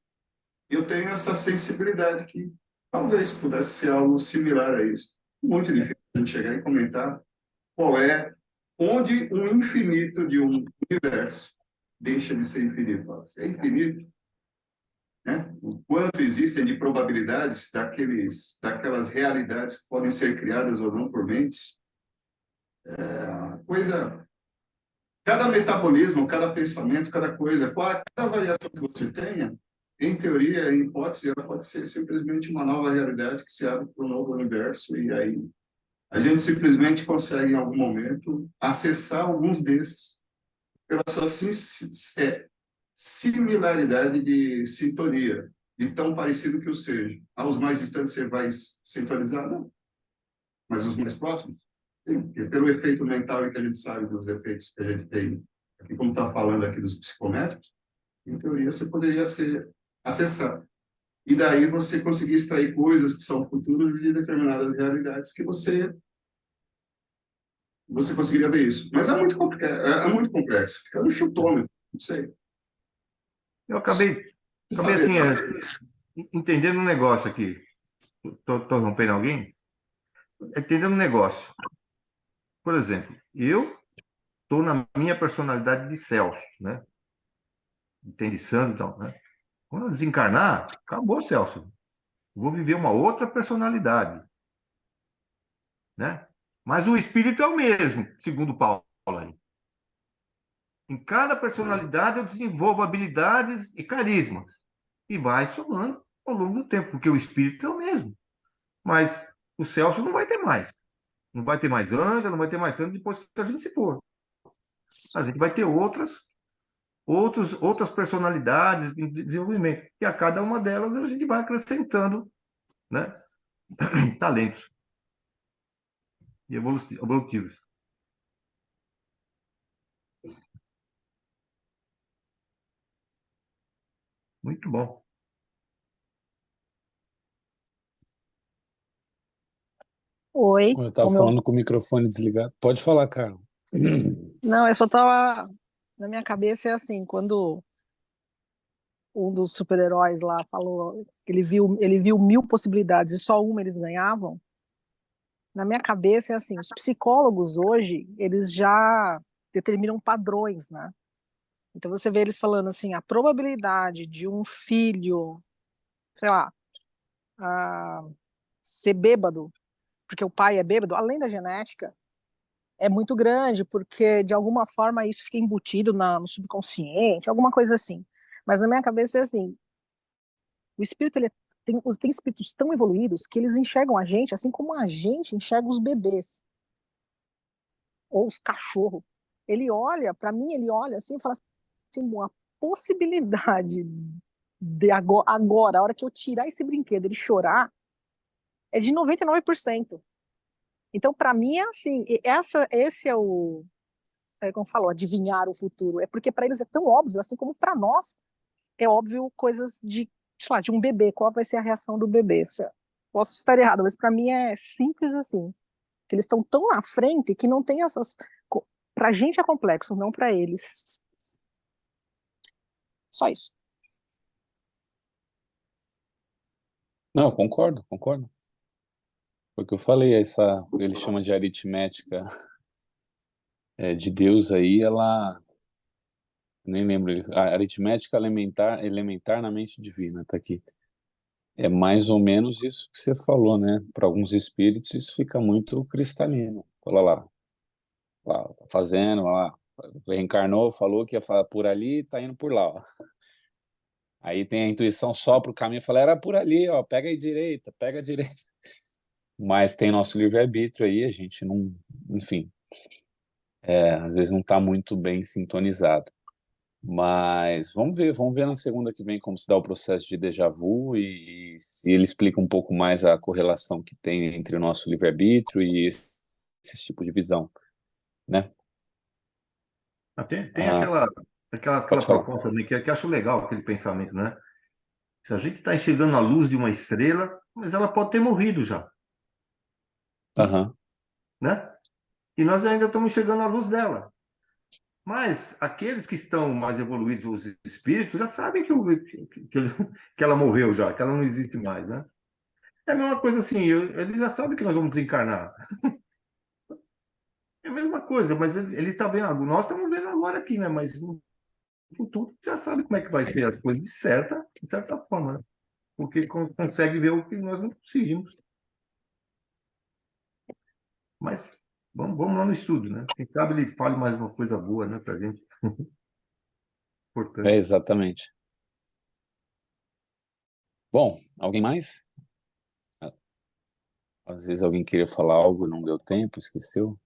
eu tenho essa sensibilidade que talvez pudesse ser algo similar a isso. Muito difícil a gente chegar e comentar onde um infinito de um universo deixa de ser infinito. Se é infinito, né? O quanto existem de probabilidades daquelas realidades que podem ser criadas ou não por mentes. Cada metabolismo, cada pensamento, cada coisa, cada variação que você tenha, em teoria, em hipótese, ela pode ser simplesmente uma nova realidade que se abre para um novo universo, e aí a gente simplesmente consegue, em algum momento, acessar alguns desses pela sua similaridade de sintonia, de tão parecido que o seja. Aos mais distantes você vai sintonizar? Não. Mas os mais próximos? Sim, porque pelo efeito mental e que a gente sabe dos efeitos que a gente tem, aqui como está falando aqui dos psicométricos, em teoria você poderia acessar. E daí você conseguir extrair coisas que são futuras de determinadas realidades que você conseguiria ver isso. Mas é muito complicado, é muito complexo. Fica no chutômetro, não sei. Eu acabei assim, entendendo um negócio aqui. Estou rompendo alguém? Entendendo um negócio. Por exemplo, eu estou na minha personalidade de Celso, né? Entende santo, então, né? Quando eu desencarnar, acabou, Celso. Vou viver uma outra personalidade, né? Mas o espírito é o mesmo, segundo Paulo aí. Em cada personalidade eu desenvolvo habilidades e carismas. E vai somando ao longo do tempo, porque o espírito é o mesmo. Mas o Celso não vai ter mais. Não vai ter mais Ângela, não vai ter mais Sandra depois que a gente se for. A gente vai ter outras personalidades em desenvolvimento. E a cada uma delas a gente vai acrescentando, né, talentos e evolutivos. Muito bom. Oi, Eu estava falando com o microfone desligado. Pode falar, Carlos. Não, eu só tava na minha cabeça é assim, quando um dos super-heróis lá falou que ele viu 1000 possibilidades e só uma eles ganhavam. Na minha cabeça é assim, os psicólogos hoje, eles já determinam padrões, né? Então você vê eles falando assim, a probabilidade de um filho, sei lá, ser bêbado, porque o pai é bêbado, além da genética, é muito grande, porque de alguma forma isso fica embutido no subconsciente, alguma coisa assim. Mas na minha cabeça é assim, o espírito tem espíritos tão evoluídos que eles enxergam a gente assim como a gente enxerga os bebês ou os cachorros. Ele olha, para mim, ele olha assim e fala assim, a possibilidade de agora, a hora que eu tirar esse brinquedo, ele chorar, é de 99%. Então, para mim, é assim, esse é o, como falou, adivinhar o futuro. É porque para eles é tão óbvio, assim como para nós é óbvio coisas de, sei lá, de um bebê. Qual vai ser a reação do bebê? Posso estar errado, mas para mim é simples assim. Que eles estão tão na frente que não tem essas. Para a gente é complexo, não para eles. Só isso. Não, concordo. Foi o que eu falei, ele chama de aritmética de Deus aí, ela, nem lembro, a aritmética elementar na mente divina, tá aqui. É mais ou menos isso que você falou, né? Para alguns espíritos isso fica muito cristalino. Olha lá, tá fazendo, lá, reencarnou, falou que ia falar por ali, tá indo por lá, ó. Aí tem a intuição só para o caminho, fala, era por ali, ó, pega a direita. Mas tem nosso livre-arbítrio aí, a gente não, enfim, às vezes não está muito bem sintonizado. Mas vamos ver na segunda que vem como se dá o processo de déjà vu e se ele explica um pouco mais a correlação que tem entre o nosso livre-arbítrio e esse tipo de visão, né? Tem aquela Pode falar. proposta também que eu acho legal, aquele pensamento, né? Se a gente está enxergando a luz de uma estrela, mas ela pode ter morrido já, Aham. né? E nós ainda estamos enxergando a luz dela. Mas aqueles que estão mais evoluídos, os espíritos, já sabem que ela morreu já, que ela não existe mais, né? É a mesma coisa assim, eles já sabem que nós vamos desencarnar. É a mesma coisa, mas eles estão vendo, nós estamos vendo agora aqui, né? Mas no futuro já sabe como é que vai ser as coisas de certa forma, né? Porque consegue ver o que nós não conseguimos. Mas vamos lá no estudo, né? Quem sabe ele fale mais uma coisa boa, né, pra gente. Importante. Exatamente. Bom, alguém mais? Às vezes alguém queria falar algo, não deu tempo, esqueceu.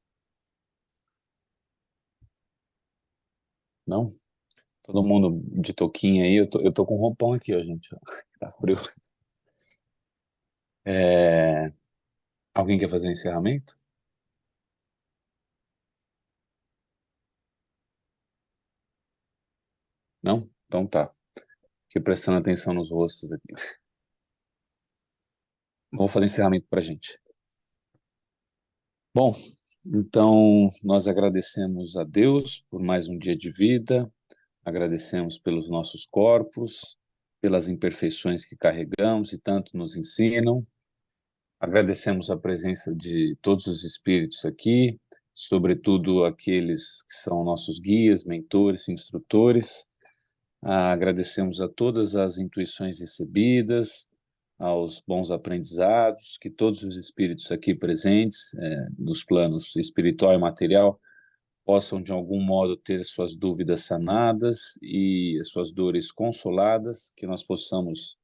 Não? Todo mundo de touquinha aí, eu tô com roupão aqui, ó, gente. Ó. Tá frio. Alguém quer fazer um encerramento? Não? Então tá. Fiquei prestando atenção nos rostos aqui. Vou fazer um encerramento pra gente. Bom, então nós agradecemos a Deus por mais um dia de vida, agradecemos pelos nossos corpos, pelas imperfeições que carregamos e tanto nos ensinam. Agradecemos a presença de todos os espíritos aqui, sobretudo aqueles que são nossos guias, mentores, instrutores. Agradecemos a todas as intuições recebidas, aos bons aprendizados, que todos os espíritos aqui presentes, nos planos espiritual e material, possam de algum modo ter suas dúvidas sanadas e suas dores consoladas, que nós possamos,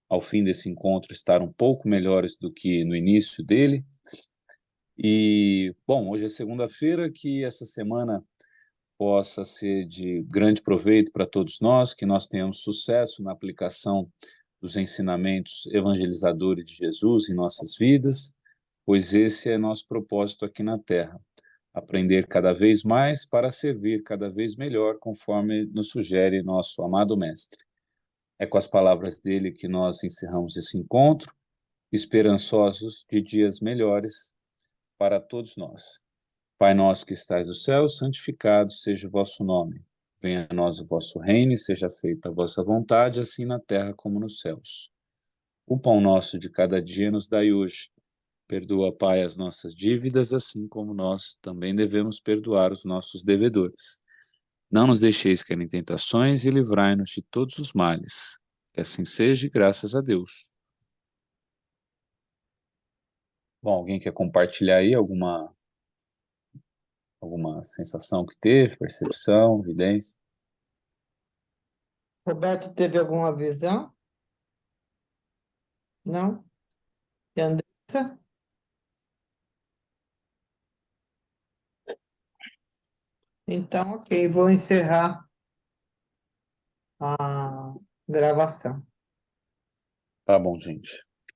ao fim desse encontro, estar um pouco melhores do que no início dele. E, bom, hoje é segunda-feira, que essa semana possa ser de grande proveito para todos nós, que nós tenhamos sucesso na aplicação dos ensinamentos evangelizadores de Jesus em nossas vidas, pois esse é nosso propósito aqui na Terra, aprender cada vez mais para servir cada vez melhor, conforme nos sugere nosso amado Mestre. É com as palavras dele que nós encerramos esse encontro, esperançosos de dias melhores para todos nós. Pai nosso que estais no céu, santificado seja o vosso nome. Venha a nós o vosso reino e seja feita a vossa vontade, assim na terra como nos céus. O pão nosso de cada dia nos dai hoje. Perdoa, Pai, as nossas dívidas, assim como nós também devemos perdoar os nossos devedores. Não nos deixeis cair em tentações e livrai-nos de todos os males. Que assim seja, graças a Deus. Bom, alguém quer compartilhar aí alguma sensação que teve, percepção, evidência? Roberto teve alguma visão? Não? E Andressa? Então, ok, vou encerrar a gravação. Tá bom, gente.